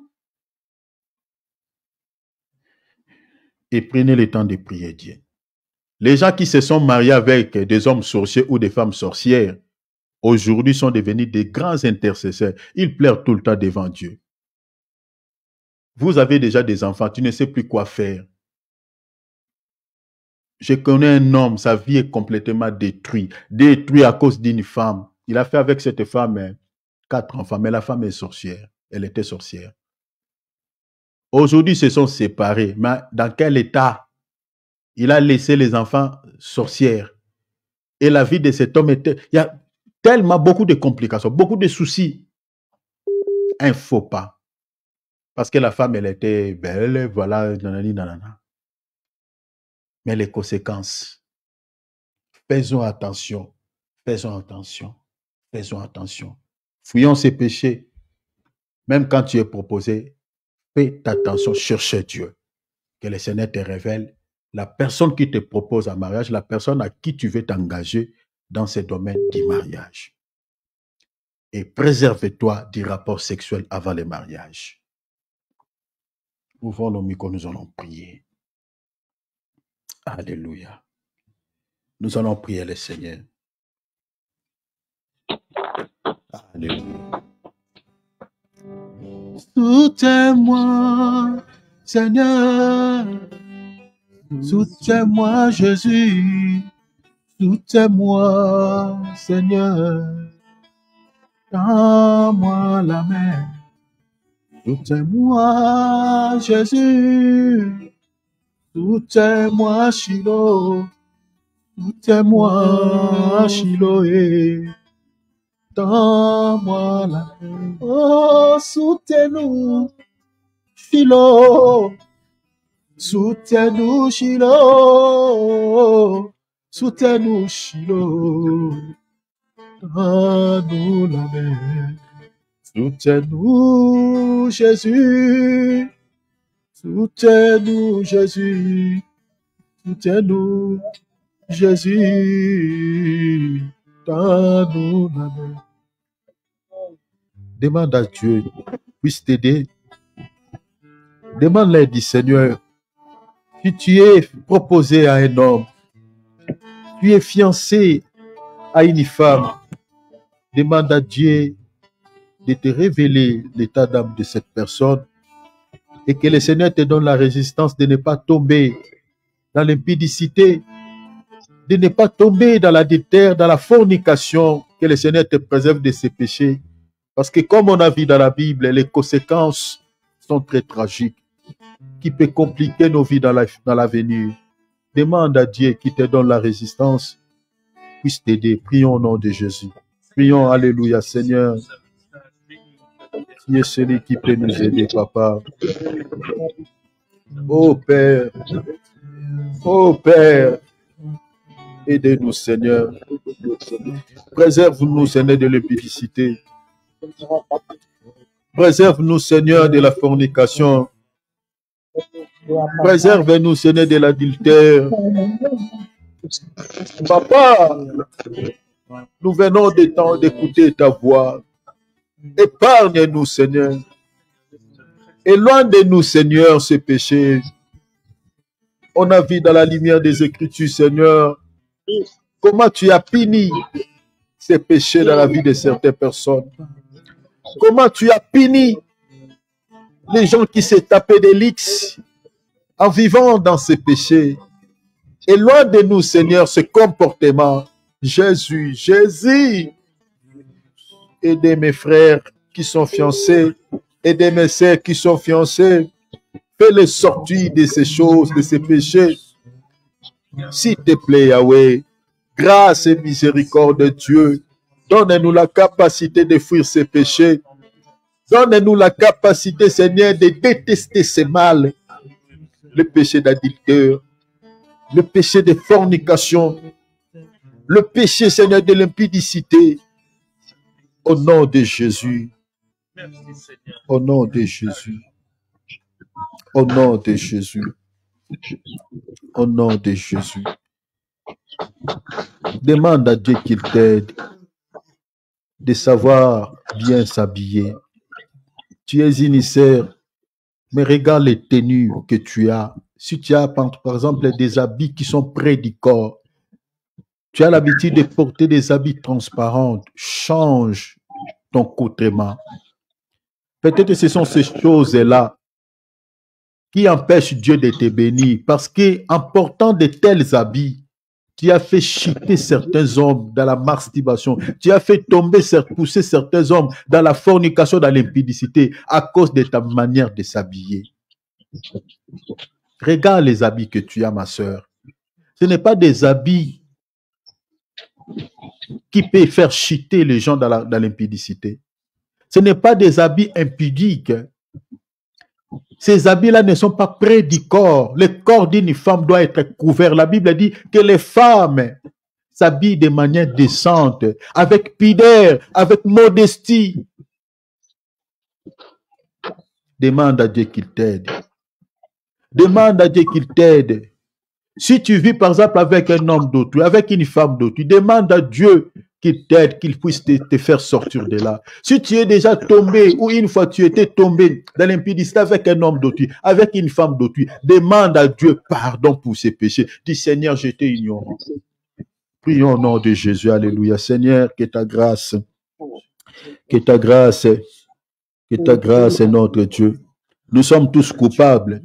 Et prenez le temps de prier Dieu. Les gens qui se sont mariés avec des hommes sorciers ou des femmes sorcières, aujourd'hui sont devenus des grands intercesseurs. Ils pleurent tout le temps devant Dieu. Vous avez déjà des enfants, tu ne sais plus quoi faire. Je connais un homme, sa vie est complètement détruite. Détruite à cause d'une femme. Il a fait avec cette femme 4 enfants, mais la femme est sorcière. Elle était sorcière. Aujourd'hui, ils se sont séparés. Mais dans quel état? Il a laissé les enfants sorcières. Et la vie de cet homme était... Il y a tellement beaucoup de complications, beaucoup de soucis. Un faux pas. Parce que la femme, elle était belle, voilà, nanani, nanana. Mais les conséquences, faisons attention, faisons attention, faisons attention. Fuyons ces péchés. Même quand tu es proposé, fais attention, cherche Dieu. Que le Seigneur te révèle la personne qui te propose un mariage, la personne à qui tu veux t'engager dans ce domaine du mariage. Et préserve-toi du rapport sexuel avant le mariage. Ouvrons nos micros, nous allons prier. Alléluia. Nous allons prier le Seigneur. Alléluia. Soutiens-moi, Seigneur. Soutiens-moi, Jésus. Soutiens-moi, Seigneur. Tends-moi la main. Soutiens-moi, Jésus. Soutiens-moi, Shiloh. Soutiens-moi, Shiloh. tends-moi la main. Oh, soutiens-nous, Shiloh. Soutiens-nous, Shiloh. Soutiens-nous, Shiloh. Tends-nous la main. Soutiens-nous, Jésus. Soutiens-nous, Jésus. Soutiens-nous, Jésus. Tends-nous la main. Demande à Dieu puisse t'aider. Demande l'aide du Seigneur. Si tu es proposé à un homme, tu es fiancé à une femme, demande à Dieu de te révéler l'état d'âme de cette personne et que le Seigneur te donne la résistance de ne pas tomber dans l'impudicité, de ne pas tomber dans l'adultère, dans la fornication, que le Seigneur te préserve de ses péchés. Parce que comme on a vu dans la Bible, les conséquences sont très tragiques, qui peut compliquer nos vies dans l'avenir. Demande à Dieu qui te donne la résistance, puisse t'aider. Prions au nom de Jésus. Prions, alléluia, Seigneur. Qui est celui qui peut nous aider, Papa? Oh Père, aidez-nous, Seigneur. Préserve-nous, Seigneur, de l'impudicité. Préserve-nous, Seigneur, de la fornication. Préserve-nous, Seigneur, de l'adultère. Papa, nous venons de temps d'écouter ta voix. Épargne-nous, Seigneur. Éloigne de nous, Seigneur, ces péchés. On a vu dans la lumière des Écritures, Seigneur, comment tu as puni ces péchés dans la vie de certaines personnes. Comment tu as puni les gens qui s'est tapé des lix en vivant dans ces péchés. Éloigne de nous, Seigneur, ce comportement. Jésus, aidez mes frères qui sont fiancés, aidez mes sœurs qui sont fiancées. Fais-les sortir de ces choses, de ces péchés. S'il te plaît, Yahweh, grâce et miséricorde de Dieu, donne-nous la capacité de fuir ces péchés. Donne-nous la capacité, Seigneur, de détester ces mal. Le péché d'adultère, le péché de fornication, le péché, Seigneur, de l'impudicité. Au nom de Jésus. Au nom de Jésus. Au nom de Jésus. Au nom de Jésus. Demande à Dieu qu'il t'aide de savoir bien s'habiller. Tu es initiaire, mais regarde les tenues que tu as. Si tu as, par exemple, des habits qui sont près du corps, tu as l'habitude de porter des habits transparents, change ton accoutrement. Peut-être que ce sont ces choses-là qui empêchent Dieu de te bénir, parce qu'en portant de tels habits, tu as fait chuter certains hommes dans la masturbation. Tu as fait pousser certains hommes dans la fornication, dans l'impudicité, à cause de ta manière de s'habiller. Regarde les habits que tu as, ma sœur. Ce n'est pas des habits qui peuvent faire chuter les gens dans l'impudicité. Ce n'est pas des habits impudiques. Ces habits-là ne sont pas près du corps. Le corps d'une femme doit être couvert. La Bible dit que les femmes s'habillent de manière décente, avec pudeur, avec modestie. Demande à Dieu qu'il t'aide. Demande à Dieu qu'il t'aide. Si tu vis par exemple avec un homme d'autrui, avec une femme d'autrui, demande à Dieu qu'il t'aide, qu'il puisse te faire sortir de là. Si tu es déjà tombé, ou une fois tu étais tombé dans l'impudicité avec un homme d'autrui, avec une femme d'autrui, demande à Dieu pardon pour ses péchés. Dis Seigneur, j'étais ignorant. Prions au nom de Jésus, alléluia. Seigneur, que ta grâce est notre Dieu. Nous sommes tous coupables.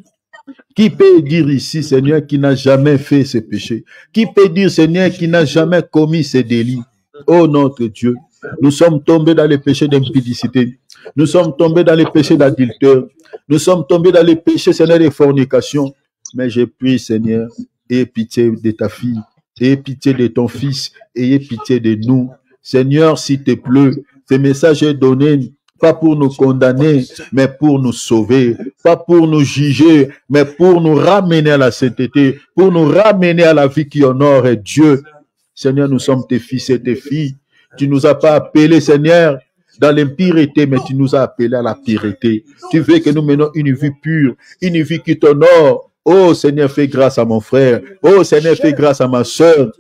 Qui peut dire ici, Seigneur, qui n'a jamais fait ce péché? Qui peut dire, Seigneur, qui n'a jamais commis ces délits? Oh notre Dieu, nous sommes tombés dans les péchés d'impudicité. Nous sommes tombés dans les péchés d'adultère. Nous sommes tombés dans les péchés, Seigneur, de fornication. Mais je prie, Seigneur, aie pitié de ta fille, aie pitié de ton fils, ayez pitié de nous. Seigneur, s'il te plaît, ce message est donné pas pour nous condamner, mais pour nous sauver, pas pour nous juger, mais pour nous ramener à la sainteté, pour nous ramener à la vie qui honore Dieu. Seigneur, nous sommes tes fils et tes filles. Tu nous as pas appelés, Seigneur, dans l'impureté, mais tu nous as appelés à la pureté. Tu veux que nous menions une vie pure, une vie qui t'honore. Oh Seigneur, fais grâce à mon frère. Oh Seigneur, fais grâce à ma soeur.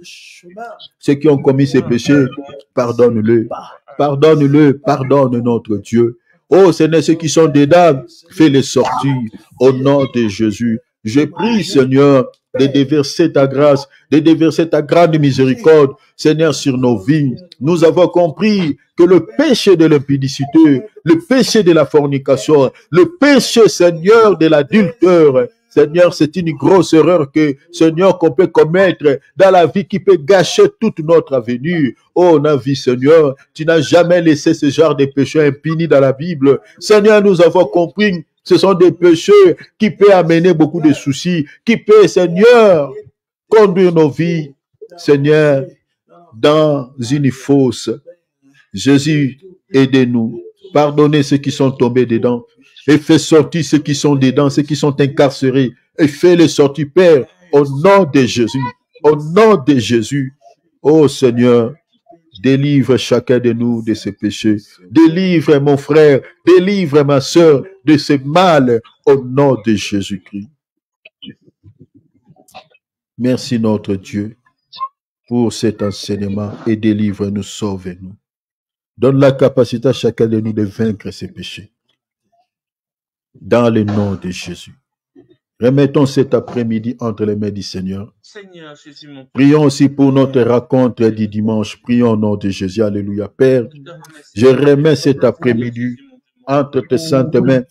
Ceux qui ont commis ces péchés, pardonne-le. Pardonne-le, pardonne notre Dieu. Oh Seigneur, ceux qui sont dedans, fais-les sortir au nom de Jésus. Je prie, Seigneur, de déverser ta grâce, de déverser ta grande miséricorde, Seigneur, sur nos vies. Nous avons compris que le péché de l'impudicité, le péché de la fornication, le péché, Seigneur, de l'adultère, Seigneur, c'est une grosse erreur que, Seigneur, qu'on peut commettre dans la vie qui peut gâcher toute notre avenir. Oh, notre vie, Seigneur, tu n'as jamais laissé ce genre de péchés impunis dans la Bible. Seigneur, nous avons compris, ce sont des péchés qui peuvent amener beaucoup de soucis, qui peuvent, Seigneur, conduire nos vies, Seigneur, dans une fosse. Jésus, aidez-nous. Pardonnez ceux qui sont tombés dedans. Et fais sortir ceux qui sont dedans, ceux qui sont incarcérés. Et fais-les sortir, Père, au nom de Jésus. Au nom de Jésus. Oh Seigneur, délivre chacun de nous de ces péchés. Délivre mon frère, délivre ma soeur de ce mal au nom de Jésus-Christ. Merci notre Dieu pour cet enseignement et délivre-nous, sauve-nous. Donne la capacité à chacun de nous de vaincre ses péchés. Dans le nom de Jésus. Remettons cet après-midi entre les mains du Seigneur. Prions aussi pour notre rencontre du dimanche. Prions au nom de Jésus. Alléluia. Père, je remets cet après-midi entre tes saintes mains.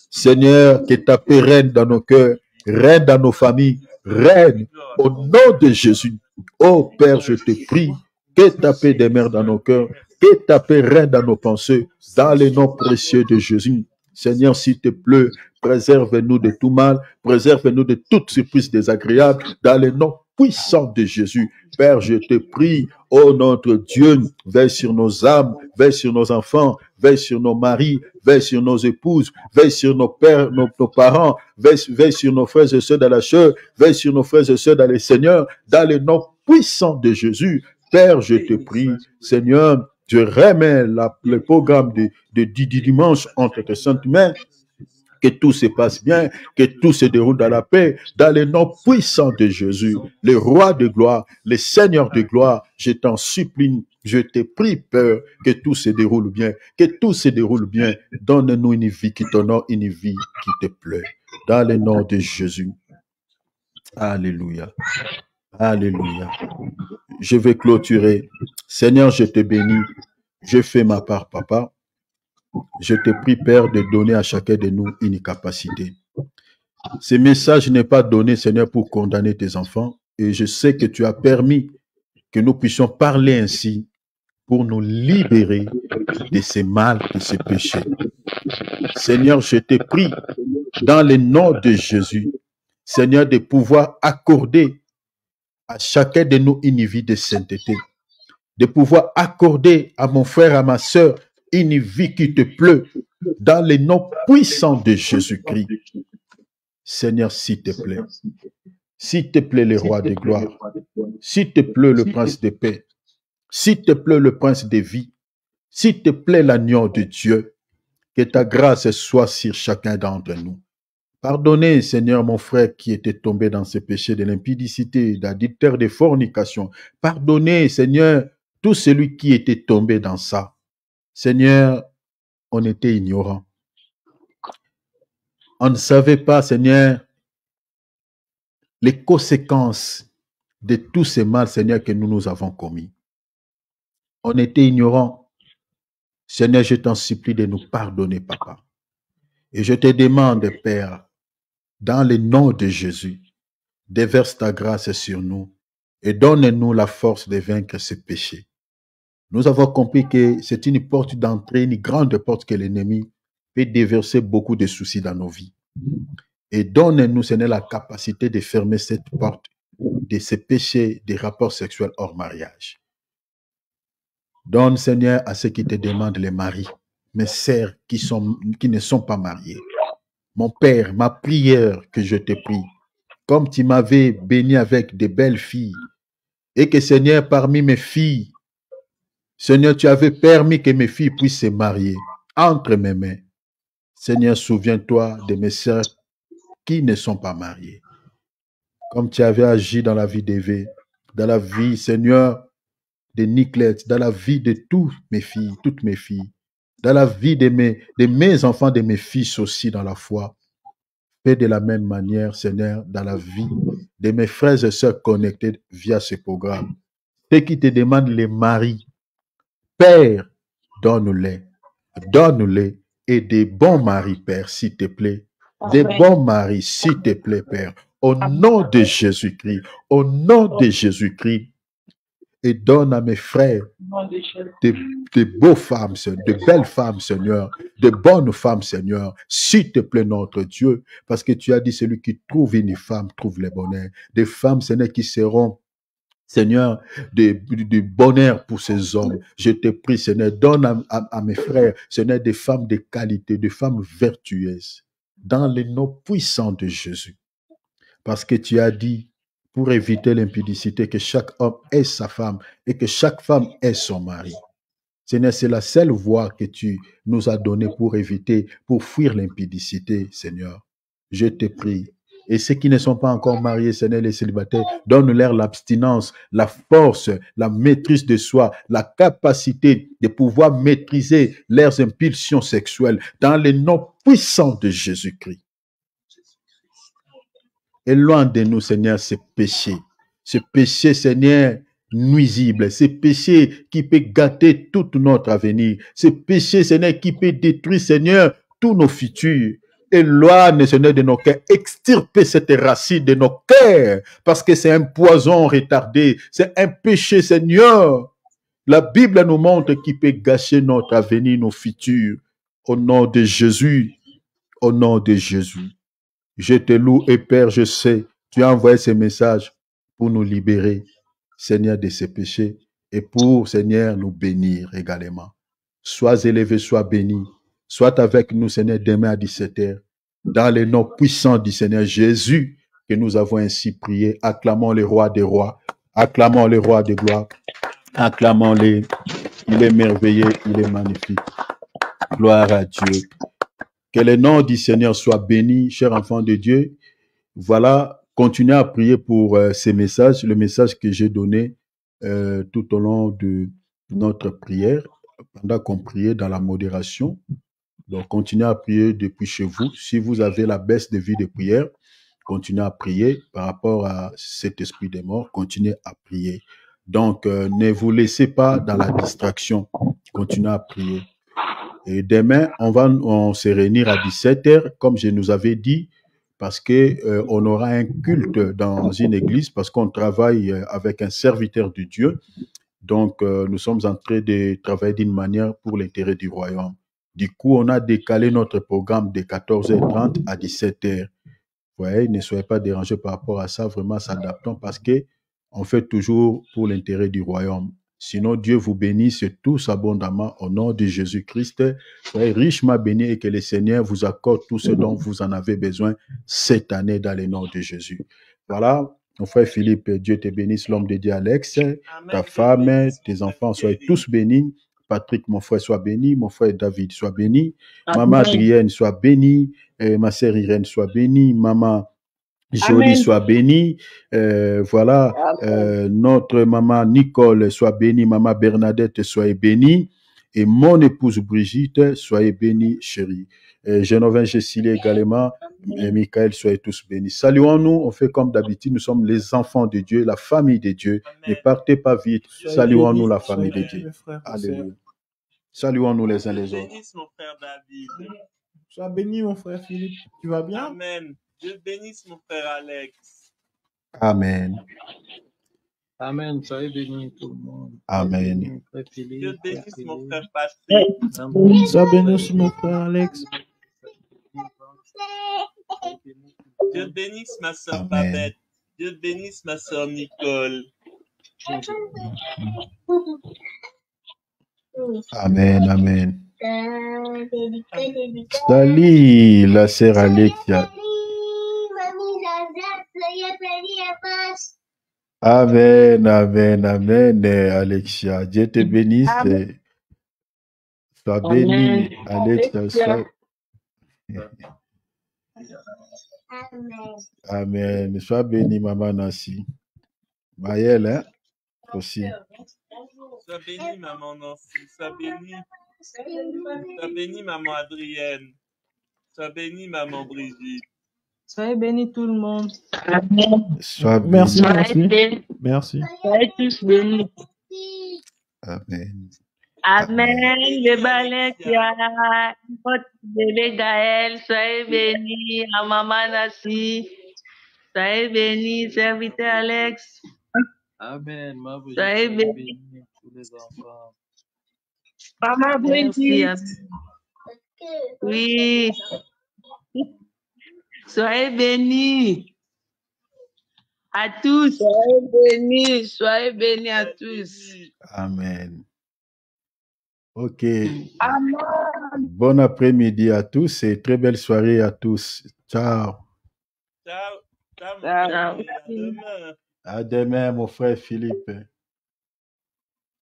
Seigneur, que ta paix règne dans nos cœurs, règne dans nos familles, règne au nom de Jésus. Oh Père, je te prie, que ta paix demeure dans nos cœurs, que ta paix règne dans nos pensées, dans le nom précieux de Jésus. Seigneur, s'il te plaît, préserve-nous de tout mal, préserve-nous de toute surprise désagréable, dans le nom puissant de Jésus. Père, je te prie, ô notre Dieu, veille sur nos âmes, veille sur nos enfants, veille sur nos maris, veille sur nos épouses, veille sur nos pères, nos parents, veille sur nos frères et sœurs dans la chair, veille sur nos frères et sœurs dans le Seigneur, dans le nom puissant de Jésus. Père, je te prie, Seigneur, je remets le programme de dimanche entre tes saintes mains. Que tout se passe bien, que tout se déroule dans la paix, dans le nom puissant de Jésus, le roi de gloire, le Seigneur de gloire. Je t'en supplie, je te prie, Père, que tout se déroule bien, que tout se déroule bien. Donne-nous une vie qui t'honore, une vie qui te plaît. Dans le nom de Jésus. Alléluia. Alléluia. Je vais clôturer. Seigneur, je te bénis. Je fais ma part, Papa. Je te prie, Père, de donner à chacun de nous une capacité. Ce message n'est pas donné, Seigneur, pour condamner tes enfants. Et je sais que tu as permis que nous puissions parler ainsi pour nous libérer de ces mal, de ces péchés. Seigneur, je te prie, dans le nom de Jésus, Seigneur, de pouvoir accorder à chacun de nous une vie de sainteté. De pouvoir accorder à mon frère, à ma soeur, une vie qui te plaît, dans le nom puissant de Jésus-Christ. Seigneur, s'il te plaît. S'il te plaît, le roi de gloire. S'il te plaît, le prince de paix. S'il te plaît, le prince de vie. S'il te plaît, l'agneau de Dieu. Que ta grâce soit sur chacun d'entre nous. Pardonnez, Seigneur, mon frère qui était tombé dans ce péché de l'impudicité, d'adultère, de fornication. Pardonnez, Seigneur, tout celui qui était tombé dans ça. Seigneur, on était ignorant. On ne savait pas, Seigneur, les conséquences de tous ces mal, Seigneur, que nous avons commis. On était ignorant. Seigneur, je t'en supplie de nous pardonner, Papa. Et je te demande, Père, dans le nom de Jésus, déverse ta grâce sur nous et donne-nous la force de vaincre ces péchés. Nous avons compris que c'est une porte d'entrée, une grande porte que l'ennemi peut déverser beaucoup de soucis dans nos vies. Et donne-nous, Seigneur, la capacité de fermer cette porte de ces péchés des rapports sexuels hors mariage. Donne, Seigneur, à ceux qui te demandent les maris, mes sœurs qui ne sont pas mariées. Mon Père, ma prière que je te prie, comme tu m'avais béni avec de belles filles, et que, Seigneur, parmi mes filles, Seigneur, tu avais permis que mes filles puissent se marier entre mes mains. Seigneur, souviens-toi de mes sœurs qui ne sont pas mariées. Comme tu avais agi dans la vie d'Évé, dans la vie, Seigneur, de Niclette, dans la vie de toutes mes filles, dans la vie de mes enfants, de mes fils aussi dans la foi. Fais de la même manière, Seigneur, dans la vie de mes frères et sœurs connectés via ce programme. Ceux qui te demandent les maris, Père, donne-les, donne-les, et des bons maris, Père, s'il te plaît. Des bons maris, s'il te plaît, Père. Au nom de Jésus-Christ, au nom de Jésus-Christ, et donne à mes frères de beaux femmes, de belles femmes, Seigneur, de bonnes femmes, Seigneur, s'il te plaît, notre Dieu, parce que tu as dit, celui qui trouve une femme trouve le bonheur. Des femmes, Seigneur, qui seront, Seigneur, de bonheur pour ces hommes. Je te prie, Seigneur, donne à mes frères, Seigneur, des femmes de qualité, des femmes vertueuses, dans les noms puissants de Jésus. Parce que tu as dit, pour éviter l'impudicité, que chaque homme ait sa femme et que chaque femme ait son mari. Seigneur, c'est la seule voie que tu nous as donnée pour éviter, pour fuir l'impudicité, Seigneur. Je te prie. Et ceux qui ne sont pas encore mariés, Seigneur, les célibataires, donne-leur l'abstinence, la force, la maîtrise de soi, la capacité de pouvoir maîtriser leurs impulsions sexuelles dans le nom puissant de Jésus-Christ. Éloigne de nous, Seigneur, ce péché, Seigneur, nuisible, ce péché qui peut gâter tout notre avenir, ce péché, Seigneur, qui peut détruire, Seigneur, tous nos futurs. Éloigne, Seigneur, de nos cœurs, extirper cette racine de nos cœurs, parce que c'est un poison retardé, c'est un péché, Seigneur. La Bible nous montre qui peut gâcher notre avenir, nos futurs. Au nom de Jésus, au nom de Jésus. Je te loue et Père, je sais, tu as envoyé ce message pour nous libérer, Seigneur, de ces péchés et pour, Seigneur, nous bénir également. Sois élevé, sois béni. Sois avec nous, Seigneur, demain à 17h. Dans le nom puissant du Seigneur Jésus, que nous avons ainsi prié. Acclamons le roi des rois. Acclamons le roi des gloires. Acclamons-le. Il est merveilleux, il est magnifique. Gloire à Dieu. Que le nom du Seigneur soit béni, chers enfants de Dieu. Voilà, continuez à prier pour ces messages, le message que j'ai donné tout au long de notre prière, pendant qu'on priait dans la modération. Donc, continuez à prier depuis chez vous. Si vous avez la baisse de vie de prière, continuez à prier par rapport à cet esprit des morts, continuez à prier. Donc, ne vous laissez pas dans la distraction, continuez à prier. Et demain, on se réunir à 17h, comme je nous avais dit, parce que on aura un culte dans une église, parce qu'on travaille avec un serviteur de Dieu. Donc, nous sommes en train de travailler d'une manière pour l'intérêt du royaume. Du coup, on a décalé notre programme de 14h30 à 17h. Vous voyez, ne soyez pas dérangés par rapport à ça, vraiment s'adaptons, parce que on fait toujours pour l'intérêt du royaume. Sinon, Dieu vous bénisse tous abondamment au nom de Jésus-Christ. Soyez richement bénis et que le Seigneur vous accorde tout ce dont vous en avez besoin cette année dans le nom de Jésus. Voilà, mon frère Philippe, Dieu te bénisse, l'homme de Dieu Alex, ta femme, tes enfants, soyez tous bénis. Patrick, mon frère, soit béni. Mon frère David, soit béni. Maman Adrienne, soit bénie. Ma sœur Irène, soit bénie. Maman Jolie, soit bénie. Voilà, notre maman Nicole, soit bénie. Maman Bernadette, soyez bénie. Et mon épouse Brigitte, soyez bénie, chérie. Génovin Gessilia également. Et Michael, soyez tous bénis. Saluons-nous, on fait comme d'habitude, nous sommes les enfants de Dieu, la famille de Dieu. Ne partez pas vite. Saluons-nous la famille de Dieu. Alléluia. Saluons-nous les uns les autres.
Bénisse mon frère David.
Sois béni, mon frère Philippe. Tu vas bien?
Amen. Dieu bénisse mon frère Alex.
Amen.
Amen. Soyez béni tout le monde.
Amen.
Mon frère Philippe.
Dieu bénisse mon frère Patrick.
Amen. Sois béni aussi, mon frère Alex.
Dieu bénisse ma soeur
Amen.
Babette. Dieu bénisse ma soeur Nicole.
Amen, amen. Salut, la sœur Alexia. Amen, amen, amen, Alexia. Dieu te bénisse.
Amen.
Sois béni, Alexia.
Alexia.
Amen. Sois béni, maman Nancy. Maëlle, hein, aussi.
Sois bénie, maman Nancy. Sois bénie. Sois bénie, maman Adrienne. Sois bénie, maman Brigitte.
Soyez bénis tout le monde.
Amen.
Sois
Merci,
béni.
Soyez bénis.
Merci.
Soyez tous bénis.
Amen.
Amen.
Bénis,
Le Alexia.
Alexia.
Votre bébé Gaël. Soyez bénis. À maman Nassi. Soyez bénis, serviteur Alex.
Amen. Ma Brigitte,
Soyez
soyez
bénis.
bénis, tous les enfants.
Maman
Merci.
Brigitte. Oui. Soyez bénis à tous. Soyez bénis à
Sois
tous.
bénie.
Amen. Ok.
Amen.
Bon après-midi à tous et très belle soirée à tous. Ciao.
Ciao. Ciao, mon
Ciao.
frère Philippe. À demain.
À demain, mon frère Philippe.